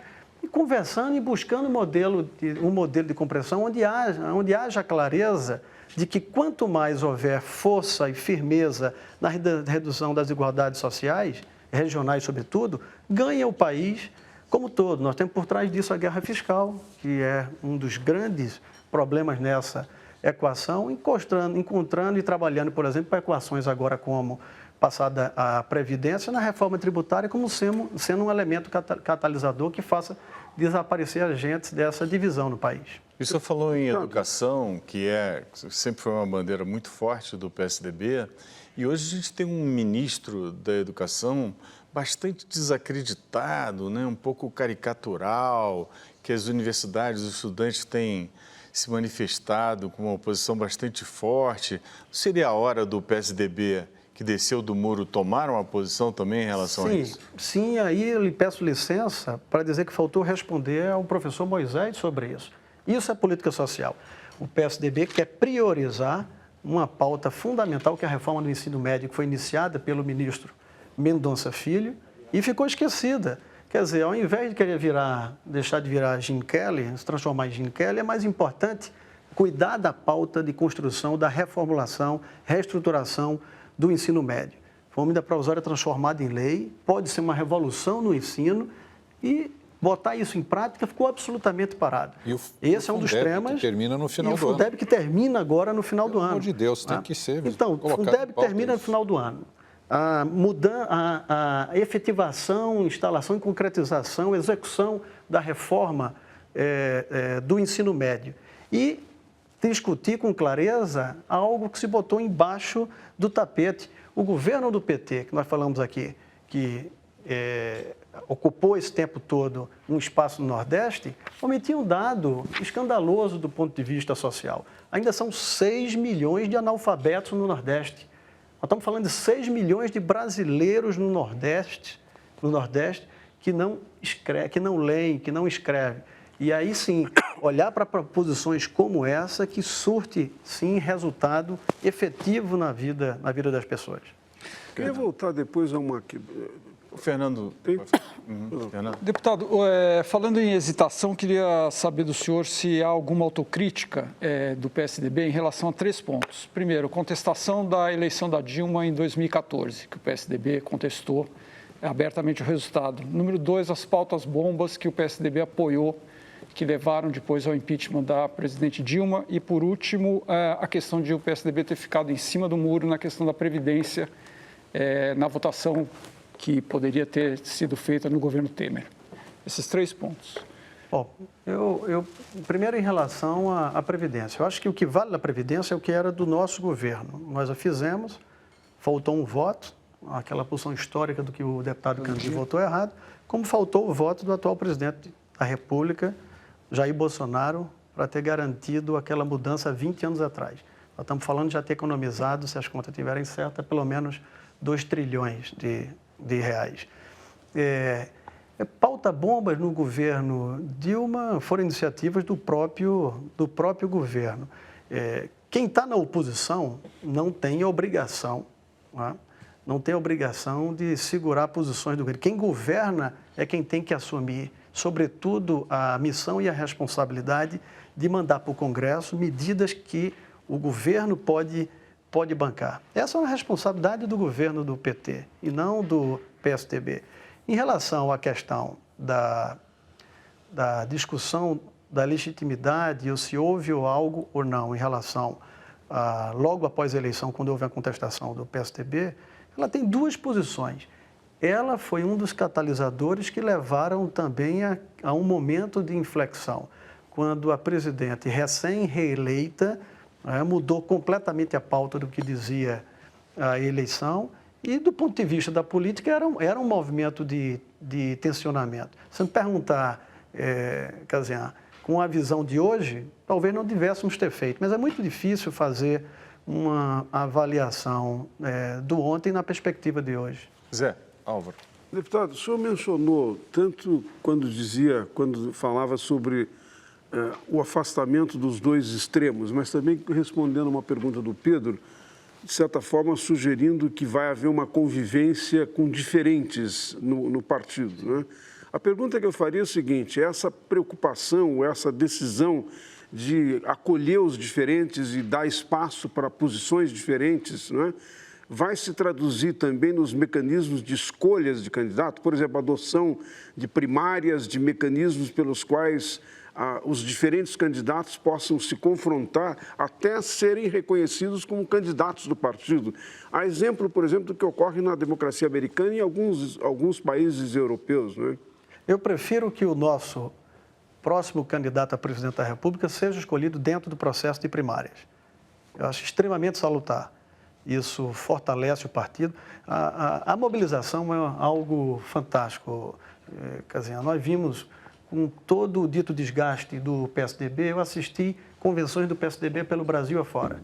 e conversando e buscando um modelo de compreensão onde haja clareza de que quanto mais houver força e firmeza na redução das desigualdades sociais, regionais sobretudo, ganha o país como todo. Nós temos por trás disso a guerra fiscal, que é um dos grandes problemas nessa equação, encontrando e trabalhando, por exemplo, para equações agora como passada a Previdência na reforma tributária como sendo um elemento catalisador que faça desaparecer agentes dessa divisão no país. E o senhor falou em educação, que sempre foi uma bandeira muito forte do PSDB, e hoje a gente tem um ministro da Educação bastante desacreditado, né? Um pouco caricatural, que as universidades, os estudantes têm se manifestado com uma oposição bastante forte. Seria a hora do PSDB, que desceu do muro, tomar uma posição também em relação a isso? Sim, aí eu lhe peço licença para dizer que faltou responder ao professor Moisés sobre isso. Isso é política social. O PSDB quer priorizar uma pauta fundamental, que é a reforma do ensino médio, que foi iniciada pelo ministro Mendonça Filho e ficou esquecida. Quer dizer, ao invés de querer deixar de virar Jim Kelly, se transformar em Jim Kelly, é mais importante cuidar da pauta de construção, da reformulação, reestruturação do ensino médio. Foi uma medida provisória transformada em lei, pode ser uma revolução no ensino e botar isso em prática ficou absolutamente parado. Esse é um dos temas. Que termina no final do ano. E o Fundeb que termina agora no final do ano. Pelo amor de Deus, tem que ser. Então, o Fundeb termina no final do ano. A efetivação, instalação e concretização, execução da reforma do ensino médio. E discutir com clareza algo que se botou embaixo do tapete. O governo do PT, que nós falamos aqui, que ocupou esse tempo todo um espaço no Nordeste, omitia um dado escandaloso do ponto de vista social. Ainda são 6 milhões de analfabetos no Nordeste. Nós estamos falando de 6 milhões de brasileiros no Nordeste que não leem, que não escrevem. E aí sim, olhar para proposições como essa que surte, sim, resultado efetivo na vida das pessoas. Queria voltar depois a uma... Fernando. Fernando. Deputado, falando em hesitação, queria saber do senhor se há alguma autocrítica do PSDB em relação a 3 pontos. Primeiro, contestação da eleição da Dilma em 2014, que o PSDB contestou abertamente o resultado. Número 2, as pautas bombas que o PSDB apoiou, que levaram depois ao impeachment da presidente Dilma. E, por último, a questão de o PSDB ter ficado em cima do muro na questão da Previdência, na votação que poderia ter sido feita no governo Temer. Esses 3 pontos. Bom, primeiro em relação à Previdência. Eu acho que o que vale da Previdência é o que era do nosso governo. Nós a fizemos, faltou um voto, aquela posição histórica do que o deputado Candido votou errado, como faltou o voto do atual presidente da República, Jair Bolsonaro, para ter garantido aquela mudança 20 anos atrás. Nós estamos falando de já ter economizado, se as contas estiverem certas, pelo menos 2 trilhões de reais. Pauta bombas no governo Dilma foram iniciativas do próprio governo. Quem está na oposição não tem obrigação, não tem obrigação de segurar posições do governo. Quem governa é quem tem que assumir, sobretudo, a missão e a responsabilidade de mandar para o Congresso medidas que o governo pode bancar. Essa é uma responsabilidade do governo do PT e não do PSDB. Em relação à questão da discussão da legitimidade, ou se houve algo ou não em relação logo após a eleição, quando houve a contestação do PSDB, ela tem duas posições. Ela foi um dos catalisadores que levaram também a um momento de inflexão, quando a presidente recém-reeleita mudou completamente a pauta do que dizia a eleição e, do ponto de vista da política, era um movimento de tensionamento. Se me perguntar, Casian, com a visão de hoje, talvez não tivéssemos ter feito, mas é muito difícil fazer uma avaliação do ontem na perspectiva de hoje. Zé, Álvaro. Deputado, o senhor mencionou, tanto quando falava sobre o afastamento dos dois extremos, mas também respondendo uma pergunta do Pedro, de certa forma sugerindo que vai haver uma convivência com diferentes no partido, né? A pergunta que eu faria é o seguinte: essa preocupação, essa decisão de acolher os diferentes e dar espaço para posições diferentes, né, vai se traduzir também nos mecanismos de escolhas de candidato? Por exemplo, a adoção de primárias, de mecanismos pelos quais os diferentes candidatos possam se confrontar até serem reconhecidos como candidatos do partido. Há exemplo, por exemplo, do que ocorre na democracia americana e em alguns países europeus, né? Eu prefiro que o nosso próximo candidato a presidente da República seja escolhido dentro do processo de primárias. Eu acho extremamente salutar. Isso fortalece o partido. A mobilização é algo fantástico, Casian. Nós vimos, com todo o dito desgaste do PSDB, eu assisti convenções do PSDB pelo Brasil afora.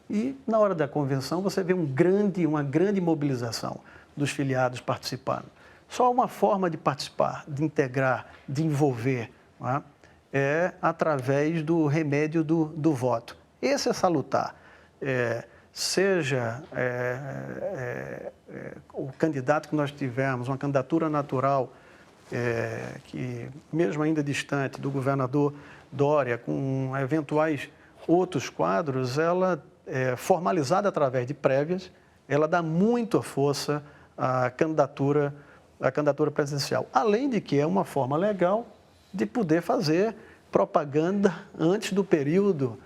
E, na hora da convenção, você vê uma grande mobilização dos filiados participando. Só uma forma de participar, de integrar, de envolver, não é através do remédio do voto. Esse é salutar. Seja o candidato que nós tivemos, uma candidatura natural, que, mesmo ainda distante do governador Dória, com eventuais outros quadros, ela é formalizada através de prévias, ela dá muita força à candidatura presidencial. Além de que é uma forma legal de poder fazer propaganda antes do período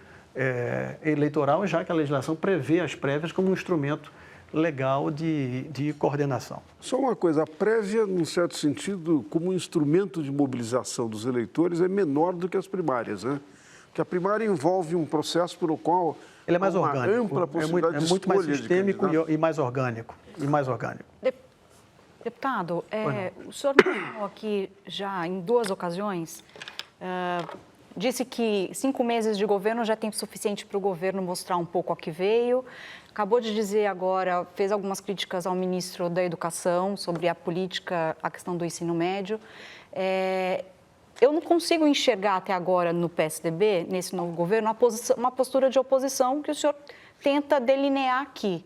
eleitoral, já que a legislação prevê as prévias como um instrumento legal de coordenação. Só uma coisa, a prévia, num certo sentido, como instrumento de mobilização dos eleitores, é menor do que as primárias, né? Porque a primária envolve um processo pelo qual ele é mais orgânico, ampla possibilidade é muito mais sistêmico e mais orgânico. Deputado, o senhor mencionou aqui já em 2 ocasiões, disse que 5 meses de governo já é tempo suficiente para o governo mostrar um pouco a que veio. Acabou de dizer agora, fez algumas críticas ao ministro da Educação sobre a política, a questão do ensino médio. Eu não consigo enxergar até agora no PSDB, nesse novo governo, uma postura de oposição que o senhor tenta delinear aqui.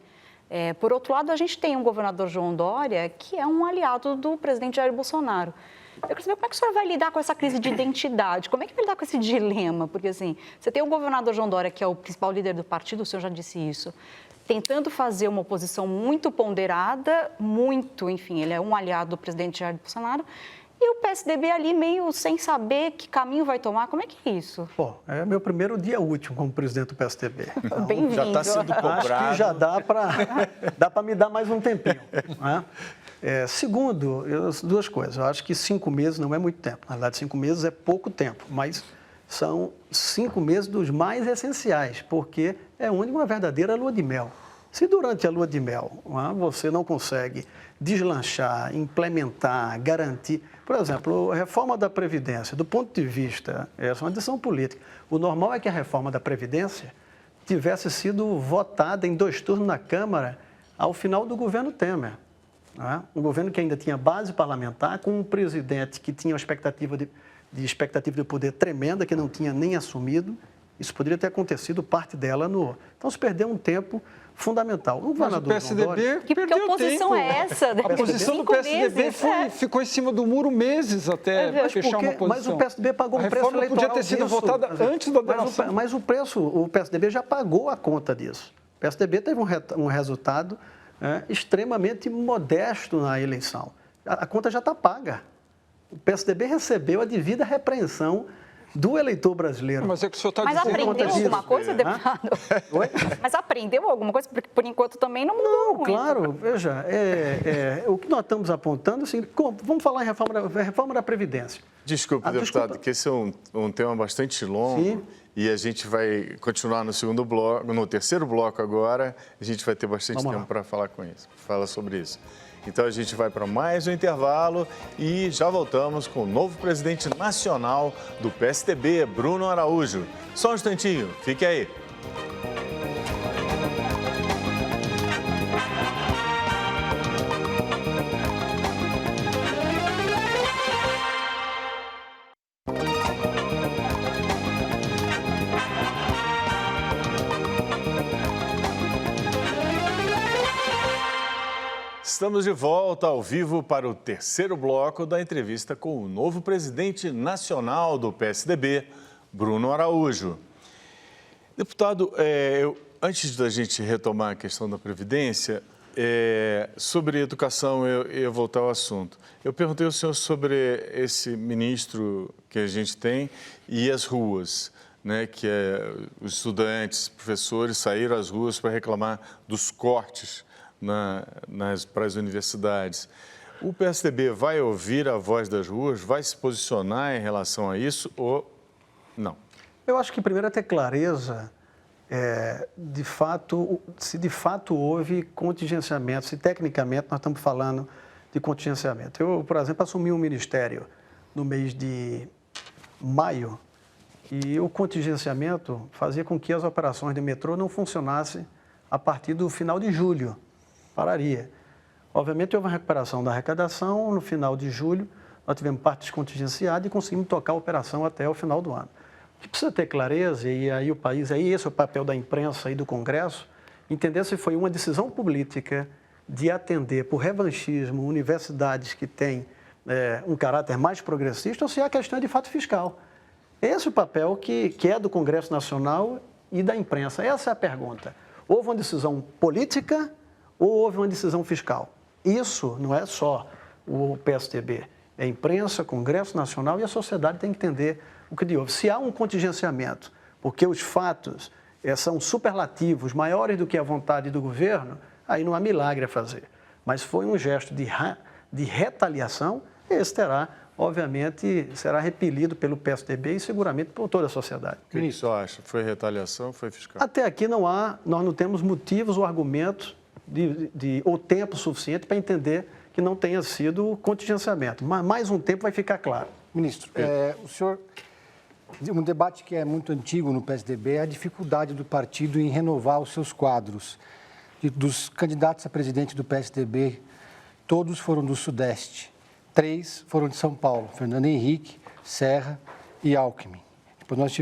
Por outro lado, a gente tem um governador João Dória, que é um aliado do presidente Jair Bolsonaro. Eu quero saber como é que o senhor vai lidar com essa crise de identidade, como é que vai lidar com esse dilema? Porque, assim, você tem o governador João Dória, que é o principal líder do partido, o senhor já disse isso, tentando fazer uma oposição muito ponderada, enfim, ele é um aliado do presidente Jair Bolsonaro, e o PSDB ali meio sem saber que caminho vai tomar. Como é que é isso? Bom, é meu primeiro dia útil como presidente do PSDB. Então, bem-vindo. Já está sendo cobrado. Acho que já dá para me dar mais um tempinho. Né? Segundo, 2 coisas. Eu acho que 5 meses não é muito tempo. Na verdade, 5 meses é pouco tempo, mas são 5 meses dos mais essenciais, porque é onde uma verdadeira lua de mel. Se durante a lua de mel você não consegue deslanchar, implementar, garantir... Por exemplo, a reforma da Previdência, do ponto de vista, essa é uma decisão política. O normal é que a reforma da Previdência tivesse sido votada em 2 turnos na Câmara ao final do governo Temer. Um governo que ainda tinha base parlamentar, com um presidente que tinha uma expectativa de poder tremenda, que não tinha nem assumido. Isso poderia ter acontecido, parte dela no... Então, se perdeu um tempo fundamental. Mas o PSDB perdeu que oposição tempo. É essa? A posição do PSDB ficou em cima do muro meses até fechar uma posição. Mas o PSDB pagou um preço eleitoral. A reforma podia ter sido votada antes da delação. Mas o PSDB já pagou a conta disso. O PSDB teve um resultado extremamente modesto na eleição. A conta já está paga. O PSDB recebeu a devida repreensão do eleitor brasileiro. Mas é que o senhor está Mas dizendo... aprendeu alguma coisa, deputado? Oi? Mas aprendeu alguma coisa? Porque, por enquanto, também não mudou Não, muito. claro, veja, o que nós estamos apontando, assim, vamos falar em reforma da Previdência. Desculpe, deputado, que esse é um tema bastante longo. Sim. E a gente vai continuar no terceiro bloco agora. A gente vai ter bastante tempo para falar sobre isso. Então a gente vai para mais um intervalo e já voltamos com o novo presidente nacional do PSDB, Bruno Araújo. Só um instantinho, fique aí. Estamos de volta ao vivo para o terceiro bloco da entrevista com o novo presidente nacional do PSDB, Bruno Araújo. Deputado, antes da gente retomar a questão da Previdência, sobre educação, eu ia voltar ao assunto. Eu perguntei ao senhor sobre esse ministro que a gente tem e as ruas, né, que os estudantes, professores saíram às ruas para reclamar dos cortes para as universidades. O PSDB vai ouvir a voz das ruas, vai se posicionar em relação a isso ou não? Eu acho que primeiro é ter clareza, se de fato houve contingenciamento, se tecnicamente nós estamos falando de contingenciamento. Eu, por exemplo, assumi um ministério no mês de maio e o contingenciamento fazia com que as operações de metrô não funcionassem a partir do final de julho. Pararia. Obviamente, houve uma recuperação da arrecadação. No final de julho, nós tivemos parte descontingenciada e conseguimos tocar a operação até o final do ano. O que precisa ter clareza, e aí o país, esse é o papel da imprensa e do Congresso, entender se foi uma decisão política de atender, por revanchismo, universidades que têm um caráter mais progressista ou se a questão é de fato fiscal. Esse é o papel que é do Congresso Nacional e da imprensa. Essa é a pergunta. Houve uma decisão política ou houve uma decisão fiscal? Isso não é só o PSDB, é a imprensa, Congresso Nacional e a sociedade tem que entender o que houve. Se há um contingenciamento, porque os fatos são superlativos, maiores do que a vontade do governo, aí não há milagre a fazer. Mas foi um gesto de retaliação, esse obviamente, será repelido pelo PSDB e seguramente por toda a sociedade. O que o senhor acha? Foi retaliação ou foi fiscal? Até aqui nós não temos motivos ou argumentos ou tempo suficiente para entender que não tenha sido contingenciamento. Mas mais um tempo vai ficar claro. Ministro, o senhor... Um debate que é muito antigo no PSDB é a dificuldade do partido em renovar os seus quadros. Dos candidatos a presidente do PSDB, todos foram do Sudeste. 3 foram de São Paulo, Fernando Henrique, Serra e Alckmin. Depois nós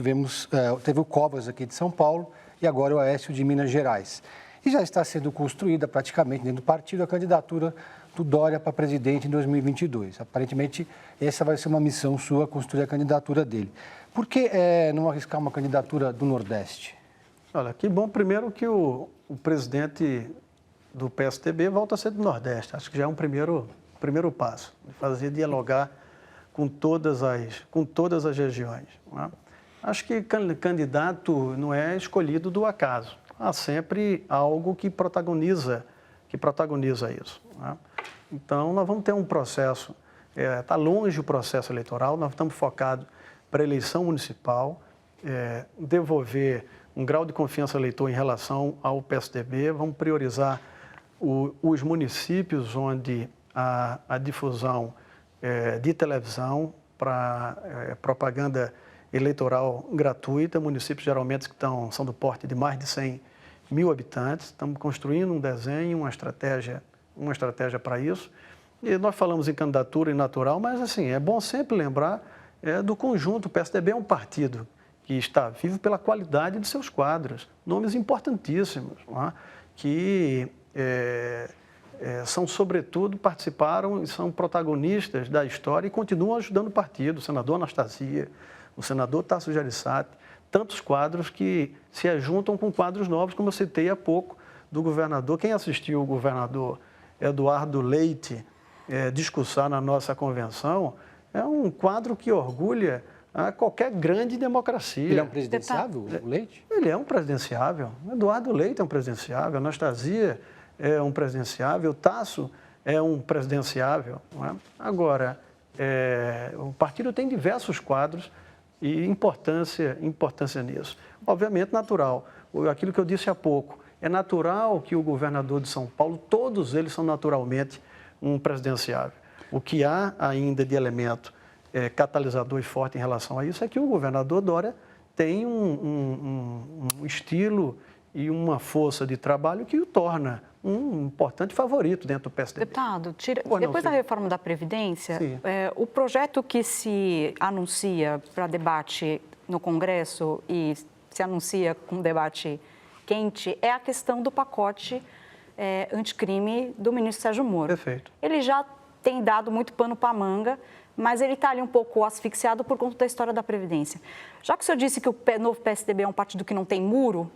teve o Covas aqui de São Paulo e agora o Aécio de Minas Gerais. E já está sendo construída praticamente dentro do partido a candidatura do Dória para presidente em 2022. Aparentemente, essa vai ser uma missão sua, construir a candidatura dele. Por que não arriscar uma candidatura do Nordeste? Olha, que bom primeiro que o presidente do PSDB volta a ser do Nordeste. Acho que já é um primeiro passo, de fazer dialogar com todas as regiões. Não é? Acho que candidato não é escolhido do acaso. Há sempre algo que protagoniza isso. Né? Então, nós vamos ter um processo, está longe o processo eleitoral, nós estamos focados para a eleição municipal, devolver um grau de confiança ao eleitor em relação ao PSDB, vamos priorizar os municípios onde a difusão de televisão para propaganda eleitoral gratuita, municípios geralmente que são do porte de mais de 100 mil habitantes. Estamos construindo um desenho, uma estratégia para isso. E nós falamos em candidatura e natural, mas assim, é bom sempre lembrar do conjunto. O PSDB é um partido que está vivo pela qualidade de seus quadros, nomes importantíssimos, não é? Que participaram e são protagonistas da história e continuam ajudando o partido. O senador Anastasia, o senador Tasso Gereissati, tantos quadros que se ajuntam com quadros novos, como eu citei há pouco, do governador. Quem assistiu o governador Eduardo Leite discursar na nossa convenção, é um quadro que orgulha a qualquer grande democracia. Ele é um presidenciável, o Leite? Ele é um presidenciável. Eduardo Leite é um presidenciável, Anastasia é um presidenciável, Tasso é um presidenciável. Não é? Agora, o partido tem diversos quadros e importância nisso. Obviamente, natural. Aquilo que eu disse há pouco, é natural que o governador de São Paulo, todos eles são naturalmente um presidenciável. O que há ainda de elemento catalisador e forte em relação a isso é que o governador Dória tem um estilo e uma força de trabalho que o torna um importante favorito dentro do PSDB. Deputado, depois da reforma da Previdência, o projeto que se anuncia para debate no Congresso e se anuncia com debate quente é a questão do pacote anticrime do ministro Sérgio Moro. Perfeito. Ele já tem dado muito pano para a manga, mas ele está ali um pouco asfixiado por conta da história da Previdência. Já que o senhor disse que o novo PSDB é um partido que não tem muro,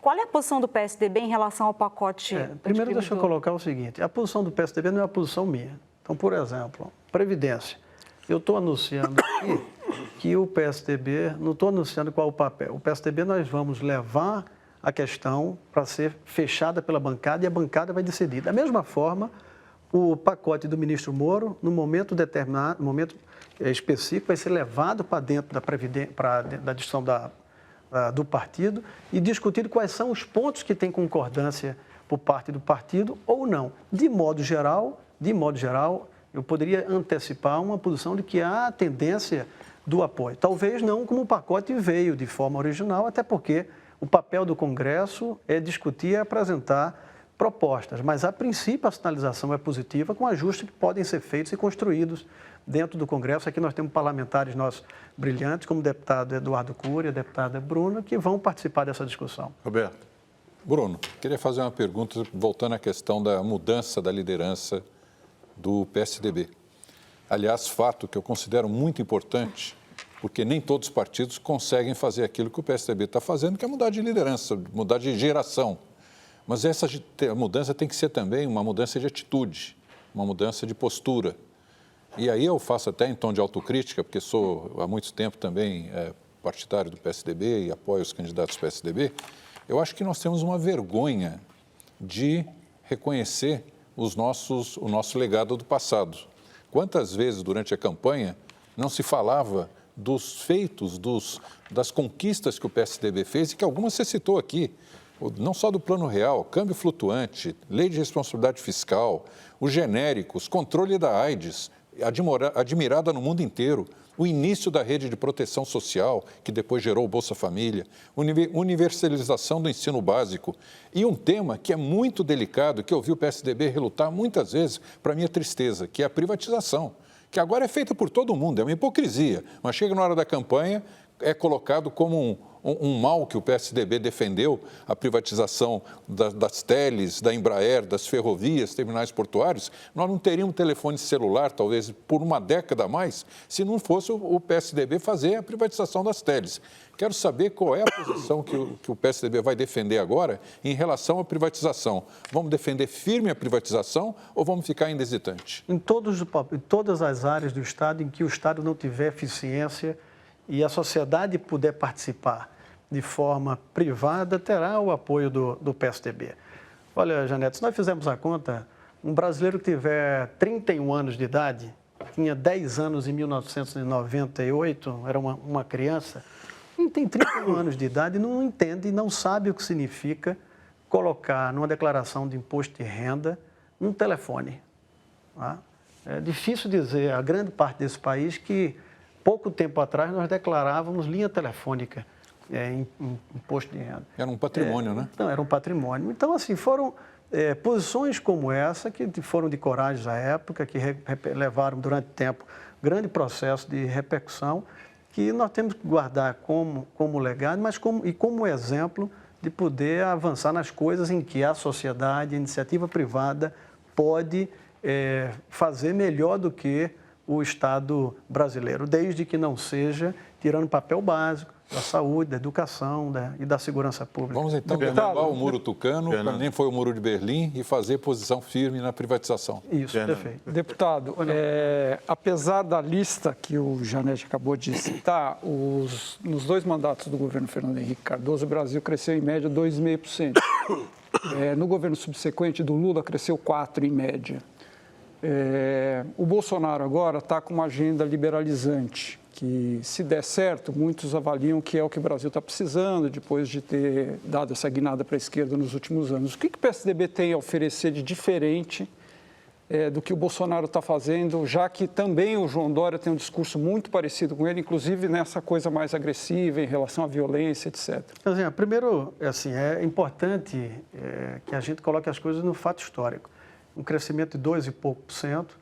qual é a posição do PSDB em relação ao pacote? Primeiro, deixa eu colocar o seguinte, a posição do PSDB não é a posição minha. Então, por exemplo, Previdência. Eu estou anunciando aqui que o PSDB, não estou anunciando qual é o papel. O PSDB nós vamos levar a questão para ser fechada pela bancada e a bancada vai decidir. Da mesma forma, o pacote do ministro Moro, no momento determinado, no momento específico, vai ser levado para dentro da discussão do partido e discutido quais são os pontos que têm concordância por parte do partido ou não. De modo geral, eu poderia antecipar uma posição de que há tendência do apoio. Talvez não como o pacote veio de forma original, até porque o papel do Congresso é discutir e apresentar propostas, mas a princípio a sinalização é positiva com ajustes que podem ser feitos e construídos dentro do Congresso. Aqui nós temos parlamentares nossos brilhantes, como o deputado Eduardo Cury, a deputada Bruna, que vão participar dessa discussão. Roberto. Bruno, queria fazer uma pergunta voltando à questão da mudança da liderança do PSDB. Aliás, fato que eu considero muito importante, porque nem todos os partidos conseguem fazer aquilo que o PSDB está fazendo, que é mudar de liderança, mudar de geração. Mas essa mudança tem que ser também uma mudança de atitude, uma mudança de postura. E aí eu faço até em tom de autocrítica, porque sou há muito tempo também partidário do PSDB e apoio os candidatos do PSDB. Eu acho que nós temos uma vergonha de reconhecer o nosso legado do passado. Quantas vezes durante a campanha não se falava dos feitos, das conquistas que o PSDB fez e que algumas você citou aqui, não só do Plano Real, câmbio flutuante, lei de responsabilidade fiscal, os genéricos, controle da AIDS, admirada no mundo inteiro, o início da rede de proteção social, que depois gerou o Bolsa Família, universalização do ensino básico e um tema que é muito delicado, que eu vi o PSDB relutar muitas vezes, para minha tristeza, que é a privatização, que agora é feita por todo mundo, é uma hipocrisia, mas chega na hora da campanha, é colocado como um mal que o PSDB defendeu, a privatização das teles, da Embraer, das ferrovias, terminais portuários. Nós não teríamos telefone celular, talvez por uma década a mais, se não fosse o PSDB fazer a privatização das teles. Quero saber qual é a posição que o PSDB vai defender agora em relação à privatização. Vamos defender firme a privatização ou vamos ficar ainda hesitante? Em todas as áreas do Estado em que o Estado não tiver eficiência e a sociedade puder participar de forma privada, terá o apoio do PSDB. Olha, Janete, se nós fizermos a conta, um brasileiro que tiver 31 anos de idade, tinha 10 anos em 1998, era uma criança, quem tem 31 anos de idade não entende e não sabe o que significa colocar numa declaração de imposto de renda um telefone. Tá? É difícil dizer, a grande parte desse país, que pouco tempo atrás nós declarávamos linha telefônica em imposto de renda. Era um patrimônio, né? Não, era um patrimônio. Então, assim, foram posições como essa, que foram de coragem à época, que levaram durante tempo grande processo de repercussão, que nós temos que guardar como legado, mas como exemplo de poder avançar nas coisas em que a sociedade, a iniciativa privada pode fazer melhor do que o Estado brasileiro, desde que não seja tirando papel básico, da saúde, da educação e da segurança pública. Vamos então derrubar o muro tucano, que nem foi o muro de Berlim, e fazer posição firme na privatização. Isso, perfeito. Deputado, apesar da lista que o Janete acabou de citar, nos 2 mandatos do governo Fernando Henrique Cardoso, o Brasil cresceu em média 2,5%. No governo subsequente do Lula, cresceu 4% em média. O Bolsonaro agora está com uma agenda liberalizante, que, se der certo, muitos avaliam que é o que o Brasil está precisando, depois de ter dado essa guinada para a esquerda nos últimos anos. O que o PSDB tem a oferecer de diferente do que o Bolsonaro está fazendo, já que também o João Dória tem um discurso muito parecido com ele, inclusive nessa coisa mais agressiva em relação à violência, etc. Primeiro, é importante que a gente coloque as coisas no fato histórico. Um crescimento de 2 e pouco por cento,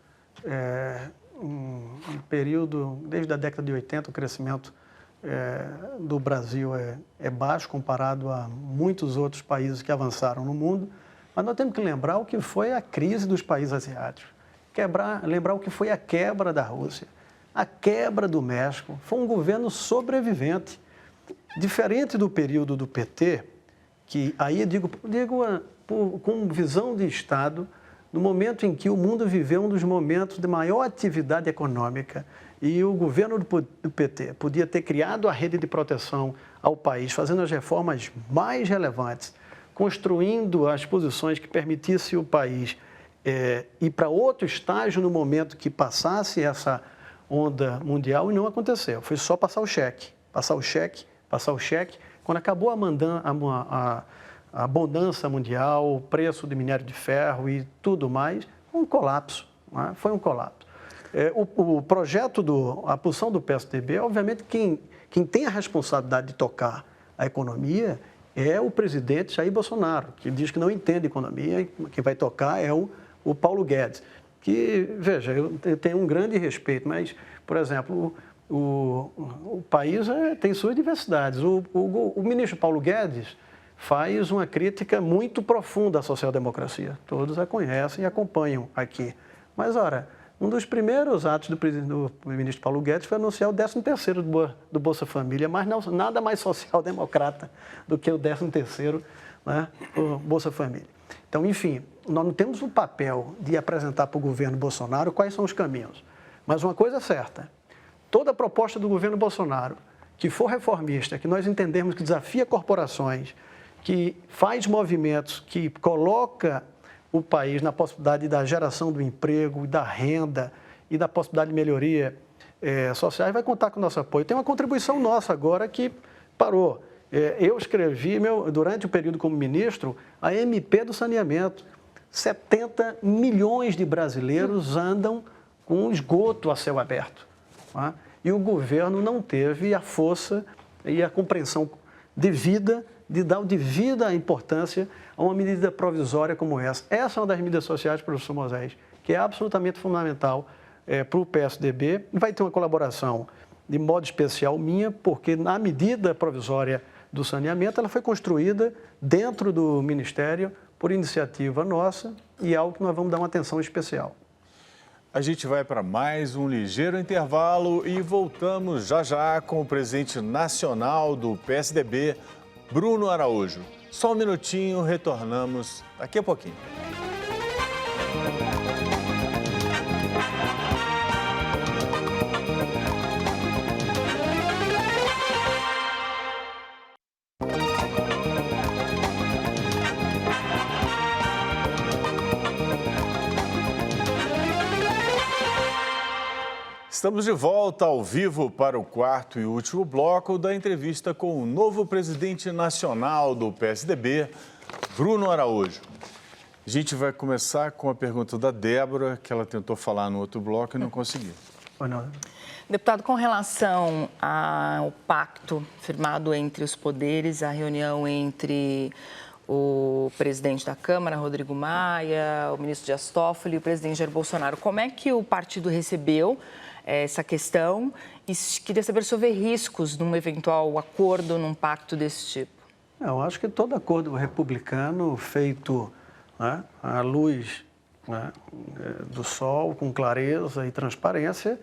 um período, desde a década de 80, o crescimento do Brasil é baixo comparado a muitos outros países que avançaram no mundo, mas nós temos que lembrar o que foi a crise dos países asiáticos, lembrar o que foi a quebra da Rússia, a quebra do México. Foi um governo sobrevivente, diferente do período do PT, que aí eu digo com visão de Estado, no momento em que o mundo viveu um dos momentos de maior atividade econômica e o governo do PT podia ter criado a rede de proteção ao país, fazendo as reformas mais relevantes, construindo as posições que permitissem o país ir para outro estágio no momento que passasse essa onda mundial, e não aconteceu. Foi só passar o cheque. Quando acabou a bonança mundial, o preço de minério de ferro e tudo mais, um colapso. Né? Foi um colapso. O projeto, a posição do PSDB, obviamente, quem tem a responsabilidade de tocar a economia é o presidente Jair Bolsonaro, que diz que não entende economia, quem vai tocar é o Paulo Guedes, que, veja, eu tenho um grande respeito, mas, por exemplo, o país tem suas diversidades. O ministro Paulo Guedes faz uma crítica muito profunda à social-democracia. Todos a conhecem e acompanham aqui. Mas, ora, um dos primeiros atos do ministro Paulo Guedes foi anunciar o 13º do Bolsa Família, mas nada mais social-democrata do que o 13º, né, do Bolsa Família. Então, enfim, nós não temos o papel de apresentar para o governo Bolsonaro quais são os caminhos. Mas uma coisa é certa, toda proposta do governo Bolsonaro que for reformista, que nós entendermos que desafia corporações, que faz movimentos, que coloca o país na possibilidade da geração do emprego, da renda e da possibilidade de melhoria sociais, vai contar com o nosso apoio. Tem uma contribuição nossa agora que parou. Eu escrevi, durante o período como ministro, a MP do saneamento. 70 milhões de brasileiros andam com esgoto a céu aberto. Tá? E o governo não teve a força e a compreensão devida de dar devida importância a uma medida provisória como essa. Essa é uma das medidas sociais, professor Moisés, que é absolutamente fundamental para o PSDB. Vai ter uma colaboração de modo especial minha, porque na medida provisória do saneamento, ela foi construída dentro do Ministério por iniciativa nossa e é algo que nós vamos dar uma atenção especial. A gente vai para mais um ligeiro intervalo e voltamos já com o presidente nacional do PSDB, Bruno Araújo. Só um minutinho, retornamos daqui a pouquinho. Estamos de volta ao vivo para o quarto e último bloco da entrevista com o novo presidente nacional do PSDB, Bruno Araújo. A gente vai começar com a pergunta da Débora, que ela tentou falar no outro bloco e não conseguiu. Deputado, com relação ao pacto firmado entre os poderes, a reunião entre o presidente da Câmara, Rodrigo Maia, o ministro Dias Toffoli e o presidente Jair Bolsonaro, como é que o partido recebeu essa questão e queria saber se houver riscos num eventual acordo, num pacto desse tipo? Eu acho que todo acordo republicano feito, né, à luz, né, do sol, com clareza e transparência,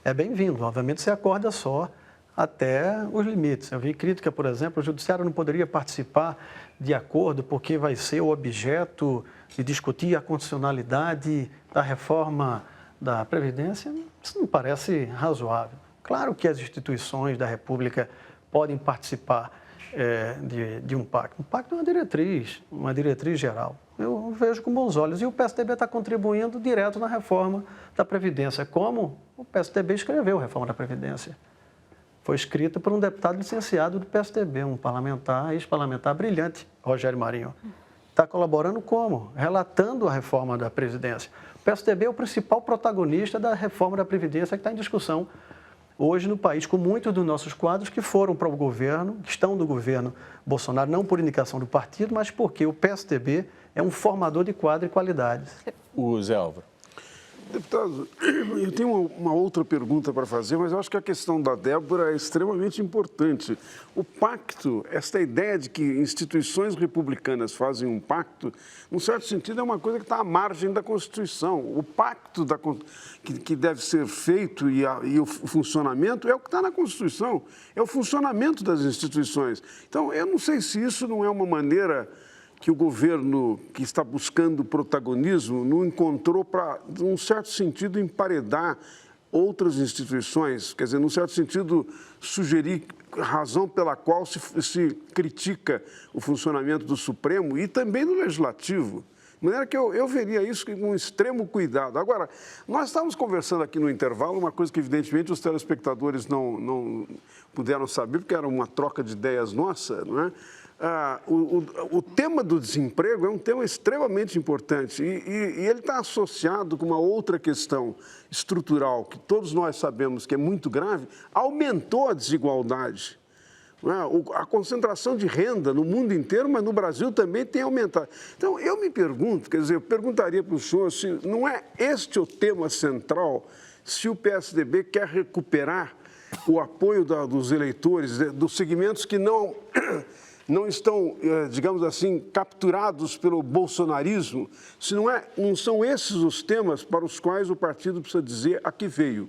é bem-vindo. Obviamente, você acorda só até os limites. Eu vi crítica, por exemplo, o judiciário não poderia participar de acordo porque vai ser o objeto de discutir a constitucionalidade da reforma da Previdência. Isso não parece razoável. Claro que as instituições da República podem participar de um pacto. Um pacto é uma diretriz geral. Eu vejo com bons olhos. E o PSDB está contribuindo direto na reforma da Previdência, como o PSDB escreveu a reforma da Previdência. Foi escrita por um deputado licenciado do PSDB, um parlamentar, ex-parlamentar brilhante, Rogério Marinho. Está colaborando como? Relatando a reforma da Previdência. O PSDB é o principal protagonista da reforma da Previdência que está em discussão hoje no país, com muitos dos nossos quadros que foram para o governo, que estão no governo Bolsonaro, não por indicação do partido, mas porque o PSDB é um formador de quadro e qualidades. O Zé Álvaro. Deputado, eu tenho uma outra pergunta para fazer, mas eu acho que a questão da Débora é extremamente importante. O pacto, esta ideia de que instituições republicanas fazem um pacto, num certo sentido, é uma coisa que está à margem da Constituição. O pacto que deve ser feito e o funcionamento é o que está na Constituição, é o funcionamento das instituições. Então, eu não sei se isso não é uma maneira que o governo que está buscando protagonismo não encontrou para, num certo sentido, emparedar outras instituições, quer dizer, num certo sentido, sugerir razão pela qual se critica o funcionamento do Supremo e também do Legislativo. De maneira que eu veria isso com um extremo cuidado. Agora, nós estávamos conversando aqui no intervalo, uma coisa que, evidentemente, os telespectadores não puderam saber, porque era uma troca de ideias nossa, não é? O tema do desemprego é um tema extremamente importante e ele está associado com uma outra questão estrutural que todos nós sabemos que é muito grave, aumentou a desigualdade. A concentração de renda no mundo inteiro, mas no Brasil também tem aumentado. Então, eu me pergunto, quer dizer, eu perguntaria para o senhor se não é este o tema central, se o PSDB quer recuperar o apoio dos eleitores, dos segmentos que não estão, digamos assim, capturados pelo bolsonarismo, se não são esses os temas para os quais o partido precisa dizer a que veio,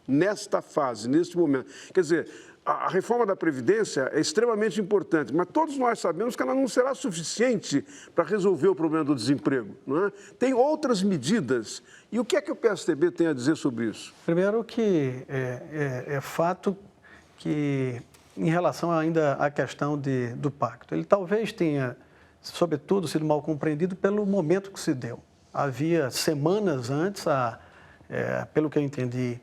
nesta fase, neste momento. Quer dizer, a reforma da Previdência é extremamente importante, mas todos nós sabemos que ela não será suficiente para resolver o problema do desemprego, não é? Tem outras medidas. E o que é que o PSDB tem a dizer sobre isso? Primeiro que é fato que, em relação ainda à questão do pacto, ele talvez tenha, sobretudo, sido mal compreendido pelo momento que se deu. Havia semanas antes, pelo que eu entendi,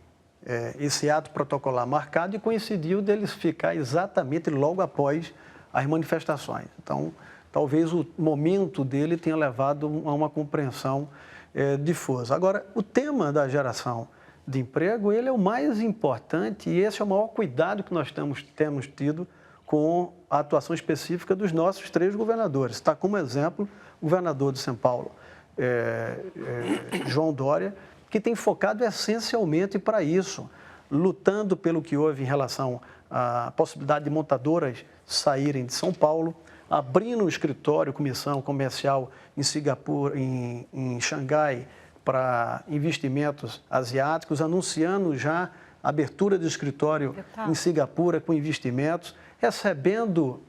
esse ato protocolar marcado e coincidiu deles ficar exatamente logo após as manifestações. Então, talvez o momento dele tenha levado a uma compreensão difusa. Agora, o tema da geração de emprego, ele é o mais importante e esse é o maior cuidado que nós temos tido com a atuação específica dos nossos 3 governadores. Está como exemplo o governador de São Paulo, João Dória, que tem focado essencialmente para isso, lutando pelo que houve em relação à possibilidade de montadoras saírem de São Paulo, abrindo um escritório, comissão comercial em Singapura, em Xangai, para investimentos asiáticos, anunciando já a abertura de escritório em Singapura com investimentos, recebendo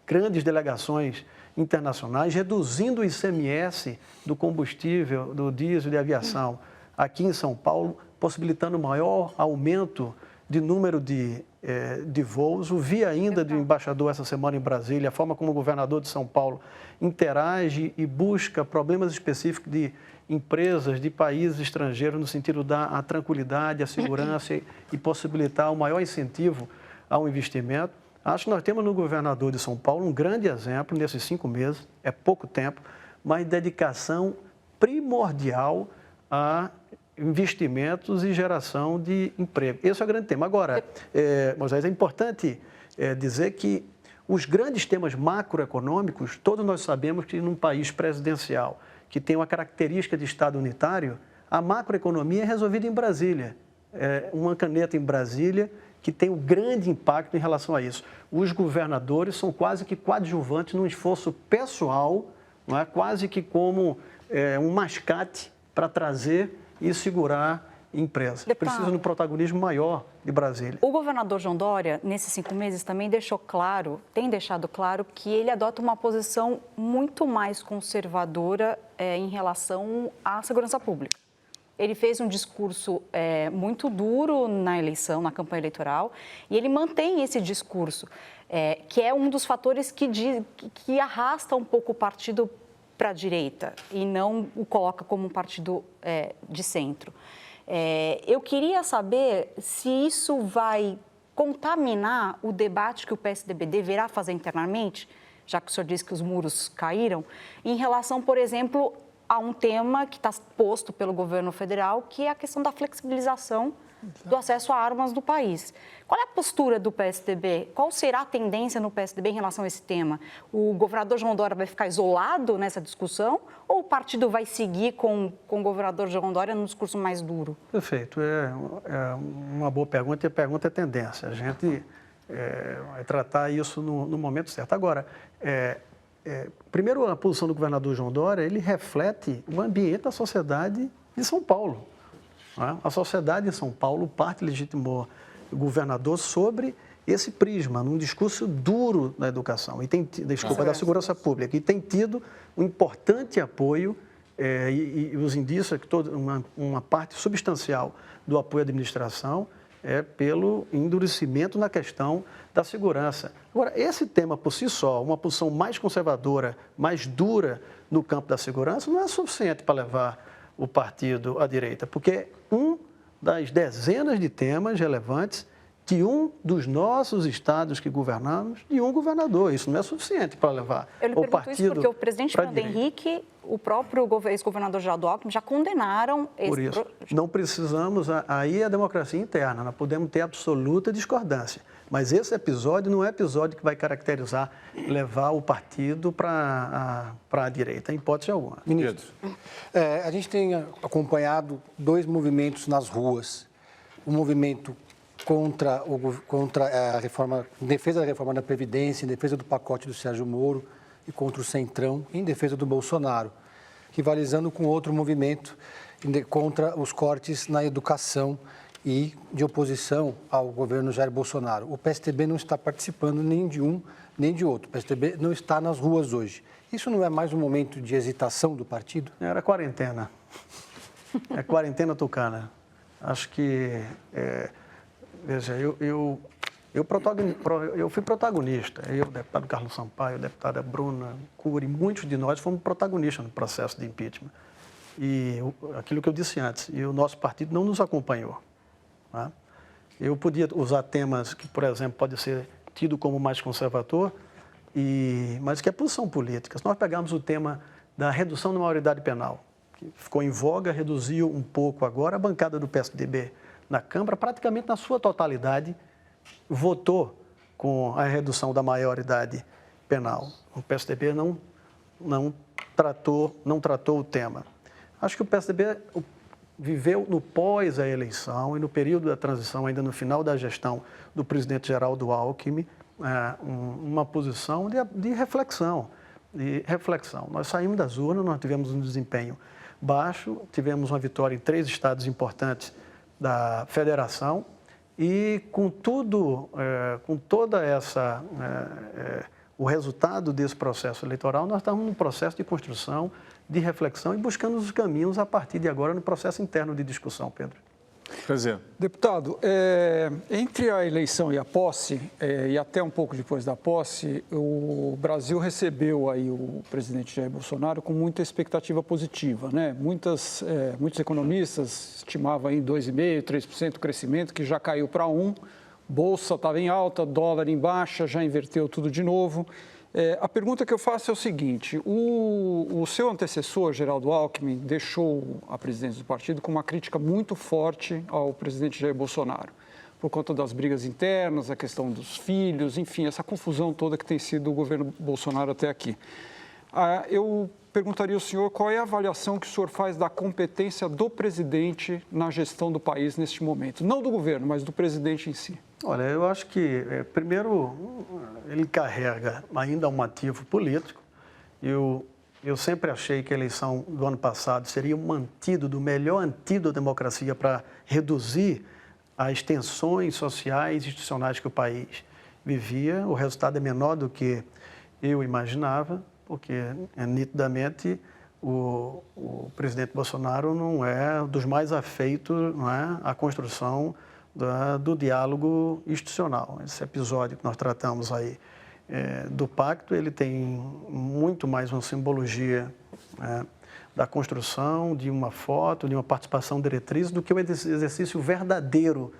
grandes delegações internacionais, reduzindo o ICMS do combustível, do diesel de aviação aqui em São Paulo, possibilitando maior aumento de número de voos. O vi ainda do embaixador essa semana em Brasília, a forma como o governador de São Paulo interage e busca problemas específicos de empresas de países estrangeiros no sentido da tranquilidade, a segurança e possibilitar o maior incentivo ao investimento. Acho que nós temos no governador de São Paulo um grande exemplo nesses 5 meses, é pouco tempo, mas dedicação primordial a investimentos e geração de emprego. Esse é o grande tema. Agora, Moisés, é importante dizer que os grandes temas macroeconômicos, todos nós sabemos que num país presidencial que tem uma característica de Estado unitário, a macroeconomia é resolvida em Brasília. Uma caneta em Brasília que tem um grande impacto em relação a isso. Os governadores são quase que coadjuvantes num esforço pessoal, não é? Quase que como um mascate para trazer e segurar empresas. Deputado, Precisa de um protagonismo maior de Brasília. O governador João Dória, nesses 5 meses, também tem deixado claro que ele adota uma posição muito mais conservadora em relação à segurança pública. Ele fez um discurso muito duro na eleição, na campanha eleitoral, e ele mantém esse discurso, que é um dos fatores que arrasta um pouco o partido para a direita e não o coloca como um partido de centro. Eu queria saber se isso vai contaminar o debate que o PSDB deverá fazer internamente, já que o senhor disse que os muros caíram, em relação, por exemplo, a um tema que está posto pelo governo federal, que é a questão da flexibilização do acesso a armas no país. Qual é a postura do PSDB? Qual será a tendência no PSDB em relação a esse tema? O governador João Dória vai ficar isolado nessa discussão ou o partido vai seguir com o governador João Dória num discurso mais duro? Perfeito. É uma boa pergunta e a pergunta é tendência. A gente vai tratar isso no momento certo. Agora, primeiro, a posição do governador João Dória, ele reflete o ambiente da sociedade de São Paulo. A sociedade em São Paulo parte legitimou o governador sobre esse prisma, num discurso duro da educação, da segurança pública, e tem tido um importante apoio e os indícios que uma parte substancial do apoio à administração é pelo endurecimento na questão da segurança. Agora, esse tema por si só, uma posição mais conservadora, mais dura no campo da segurança, não é suficiente para levar o partido à direita, porque um das dezenas de temas relevantes de um dos nossos estados que governamos e um governador. Isso não é suficiente para levar o partido isso porque o presidente Fernando Henrique, o próprio ex-governador Geraldo Alckmin já condenaram esse... Por isso, não precisamos... Aí é a democracia interna, nós podemos ter absoluta discordância. Mas esse episódio não é episódio que vai caracterizar, levar o partido para a direita, em hipótese alguma. Ministro, a gente tem acompanhado 2 movimentos nas ruas. O movimento contra a reforma, em defesa da reforma da Previdência, em defesa do pacote do Sérgio Moro e contra o Centrão, em defesa do Bolsonaro, rivalizando com outro movimento contra os cortes na educação e de oposição ao governo Jair Bolsonaro. O PSDB não está participando nem de um nem de outro. O PSDB não está nas ruas hoje. Isso não é mais um momento de hesitação do partido? Era quarentena. É quarentena tucana. Acho que... Veja, eu fui protagonista. Eu, o deputado Carlos Sampaio, a deputada Bruna Cury, muitos de nós fomos protagonistas no processo de impeachment. E aquilo que eu disse antes, e o nosso partido não nos acompanhou. Tá? Eu podia usar temas que, por exemplo, pode ser tido como mais conservador, mas que é posição política. Se nós pegarmos o tema da redução da maioridade penal, que ficou em voga, reduziu um pouco agora, a bancada do PSDB na Câmara, praticamente na sua totalidade, votou com a redução da maioridade penal. O PSDB não tratou o tema. Acho que o PSDB viveu no pós a eleição e no período da transição, ainda no final da gestão do presidente Geraldo Alckmin, uma posição de reflexão. Nós saímos das urnas, nós tivemos um desempenho baixo, tivemos uma vitória em 3 estados importantes da federação e com toda essa o resultado desse processo eleitoral, nós estamos num processo de construção, de reflexão e buscando os caminhos a partir de agora no processo interno de discussão, Pedro. Deputado, entre a eleição e a posse, e até um pouco depois da posse, o Brasil recebeu aí o presidente Jair Bolsonaro com muita expectativa positiva, né? Muitos economistas estimavam aí 2,5%, 3% o crescimento, que já caiu para 1%, bolsa estava em alta, dólar em baixa, já inverteu tudo de novo. A pergunta que eu faço é o seguinte, o seu antecessor, Geraldo Alckmin, deixou a presidência do partido com uma crítica muito forte ao presidente Jair Bolsonaro, por conta das brigas internas, a questão dos filhos, enfim, essa confusão toda que tem sido o governo Bolsonaro até aqui. Eu perguntaria ao senhor qual é a avaliação que o senhor faz da competência do presidente na gestão do país neste momento, não do governo, mas do presidente em si. Olha, eu acho que, primeiro, ele carrega ainda um ativo político. Eu Eu sempre achei que a eleição do ano passado seria um antídoto, o melhor antídoto à democracia para reduzir as tensões sociais e institucionais que o país vivia. O resultado é menor do que eu imaginava, porque nitidamente o presidente Bolsonaro não é dos mais afeitos, não é, à construção do diálogo institucional. Esse episódio que nós tratamos aí do pacto, ele tem muito mais uma simbologia da construção de uma foto, de uma participação diretriz, do que o exercício verdadeiro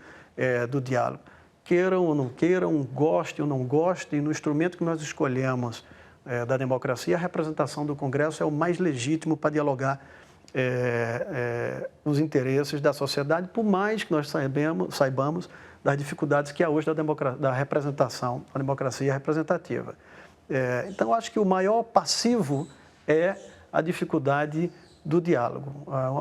do diálogo. Queiram ou não queiram, gostem ou não gostem, no instrumento que nós escolhemos da democracia, a representação do Congresso é o mais legítimo para dialogar os interesses da sociedade, por mais que nós saibamos das dificuldades que há hoje da representação, da democracia representativa. Então, acho que o maior passivo é a dificuldade do diálogo.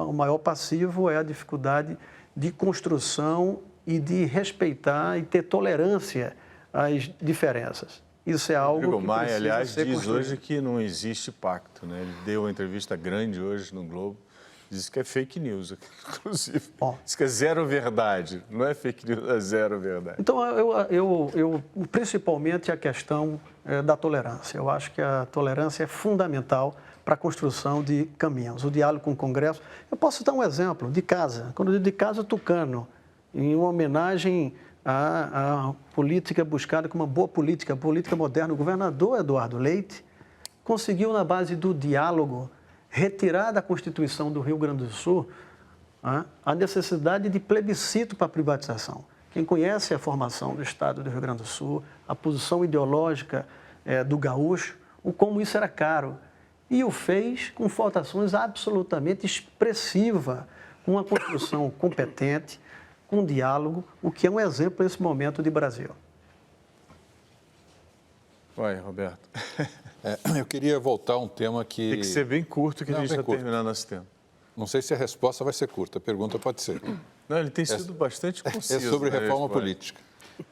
O maior passivo é a dificuldade de construção e de respeitar e ter tolerância às diferenças. Isso é algo Rodrigo que Maia, precisa aliás, ser diz construído. hoje que não existe pacto, né? Ele deu uma entrevista grande hoje no Globo, diz que é fake news, inclusive. Bom. Diz que é zero verdade, não é fake news, é zero verdade. Então, principalmente a questão da tolerância. Eu acho que a tolerância é fundamental para a construção de caminhos. O diálogo com o Congresso. Eu posso dar um exemplo de casa. Quando eu digo de casa, Tucano, em uma homenagem à política buscada como uma boa política, política moderna. O governador Eduardo Leite conseguiu, na base do diálogo, retirar da Constituição do Rio Grande do Sul a necessidade de plebiscito para a privatização. Quem conhece a formação do Estado do Rio Grande do Sul, a posição ideológica do gaúcho, o como isso era caro. E o fez com votações absolutamente expressivas, com uma construção competente, com diálogo, o que é um exemplo nesse momento de Brasil. Vai, Roberto. Eu queria voltar a um tema que... Tem que ser bem curto, que a gente está terminando nosso tempo. Não sei se a resposta vai ser curta, a pergunta pode ser. Não, ele tem sido bastante conciso. É sobre reforma política.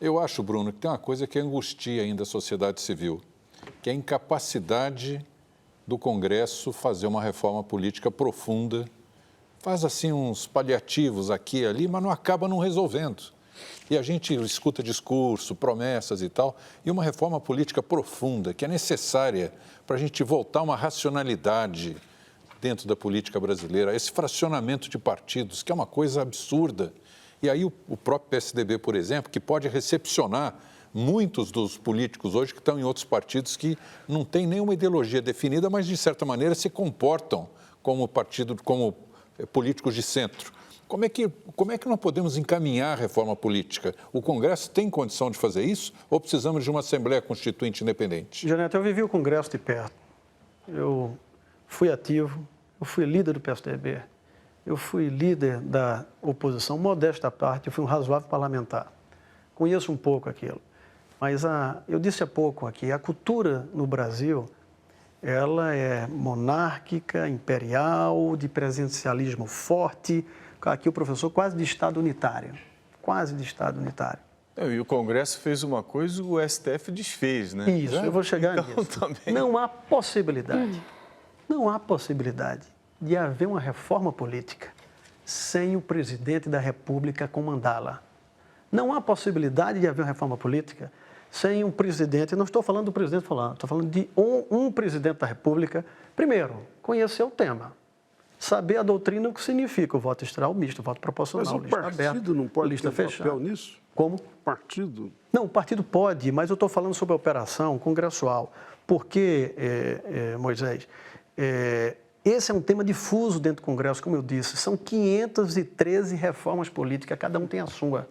Eu acho, Bruno, que tem uma coisa que angustia ainda a sociedade civil, que é a incapacidade do Congresso fazer uma reforma política profunda. Faz assim uns paliativos aqui e ali, mas não acaba não resolvendo. E a gente escuta discurso, promessas e tal, e uma reforma política profunda, que é necessária para a gente voltar a uma racionalidade dentro da política brasileira, esse fracionamento de partidos, que é uma coisa absurda. E aí o próprio PSDB, por exemplo, que pode recepcionar muitos dos políticos hoje que estão em outros partidos que não têm nenhuma ideologia definida, mas de certa maneira se comportam como partido, como políticos de centro. Como é que nós podemos encaminhar a reforma política? O Congresso tem condição de fazer isso ou precisamos de uma Assembleia Constituinte independente? Janete, eu vivi o Congresso de perto. Eu fui ativo, eu fui líder do PSDB, eu fui líder da oposição, modesta à parte, eu fui um razoável parlamentar. Conheço um pouco aquilo. Mas eu disse há pouco aqui, a cultura no Brasil, ela é monárquica, imperial, de presidencialismo forte. Aqui o professor quase de Estado unitário, quase de Estado unitário. E o Congresso fez uma coisa e o STF desfez, né? Isso, eu vou chegar nisso. Também... Não há possibilidade de haver uma reforma política sem o presidente da República comandá-la. Não há possibilidade de haver uma reforma política sem um presidente, não estou falando do presidente falando, estou falando de um presidente da República, primeiro, conhecer o tema, saber a doutrina, o que significa o voto extra, o misto, o voto proporcional, mas o partido não pode lista ter fechada. papel nisso? Como? Partido? Não, o partido pode, mas eu estou falando sobre a operação congressual, porque, Moisés, esse é um tema difuso dentro do Congresso, como eu disse, são 513 reformas políticas, cada um tem a sua.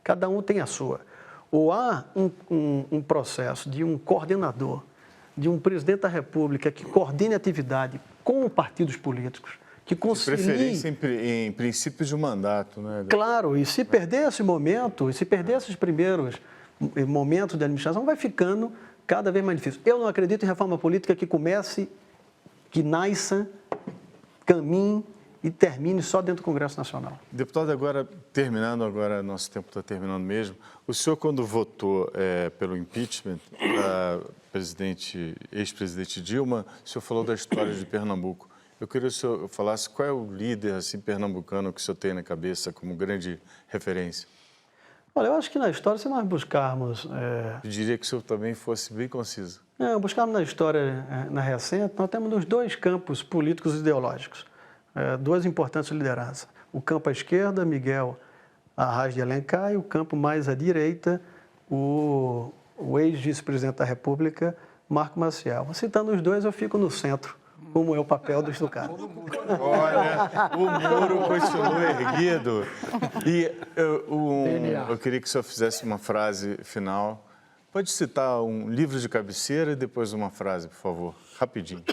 Cada um tem a sua. Ou há um processo de um coordenador, de um presidente da República que coordene a atividade com partidos políticos, que concilie... De preferência em princípios de mandato, né? Claro, e se perder esse momento, e se perder esses primeiros momentos de administração, vai ficando cada vez mais difícil. Eu não acredito em reforma política que comece, que nasça, caminhe e termine só dentro do Congresso Nacional. Deputado, agora, nosso tempo está terminando mesmo. O senhor, quando votou pelo impeachment da ex-presidente Dilma, o senhor falou da história de Pernambuco. Eu queria que o senhor falasse qual é o líder assim, pernambucano que o senhor tem na cabeça como grande referência. Olha, eu acho que na história, se nós buscarmos... Eu diria que o senhor também fosse bem conciso. Buscarmos na história na recente, nós temos nos dois campos políticos e ideológicos, duas importantes lideranças. O campo à esquerda, Miguel Arraes de Alencar, e o campo mais à direita, o ex-vice-presidente da República, Marco Maciel. Citando os dois, eu fico no centro, como é o papel do estucado. Olha, o muro continua erguido. E eu queria que o senhor fizesse uma frase final. Pode citar um livro de cabeceira e depois uma frase, por favor, rapidinho.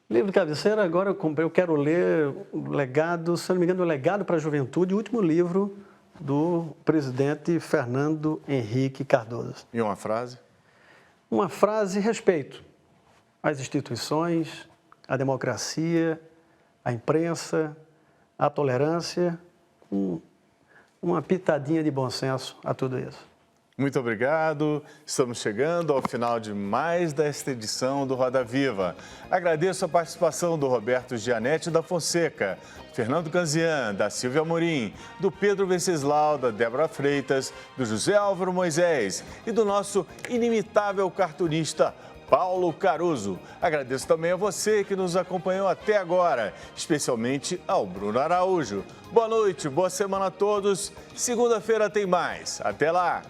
Livro de cabeceira, agora eu quero ler o legado, se não me engano, o Legado para a Juventude, o último livro do presidente Fernando Henrique Cardoso. E uma frase? Uma frase: respeito às instituições, à democracia, à imprensa, à tolerância, uma pitadinha de bom senso a tudo isso. Muito obrigado. Estamos chegando ao final de mais desta edição do Roda Viva. Agradeço a participação do Roberto Gianetti da Fonseca, Fernando Canzian, da Silvia Amorim, do Pedro Venceslau, da Débora Freitas, do José Álvaro Moisés e do nosso inimitável cartunista Paulo Caruso. Agradeço também a você que nos acompanhou até agora, especialmente ao Bruno Araújo. Boa noite, boa semana a todos. Segunda-feira tem mais. Até lá!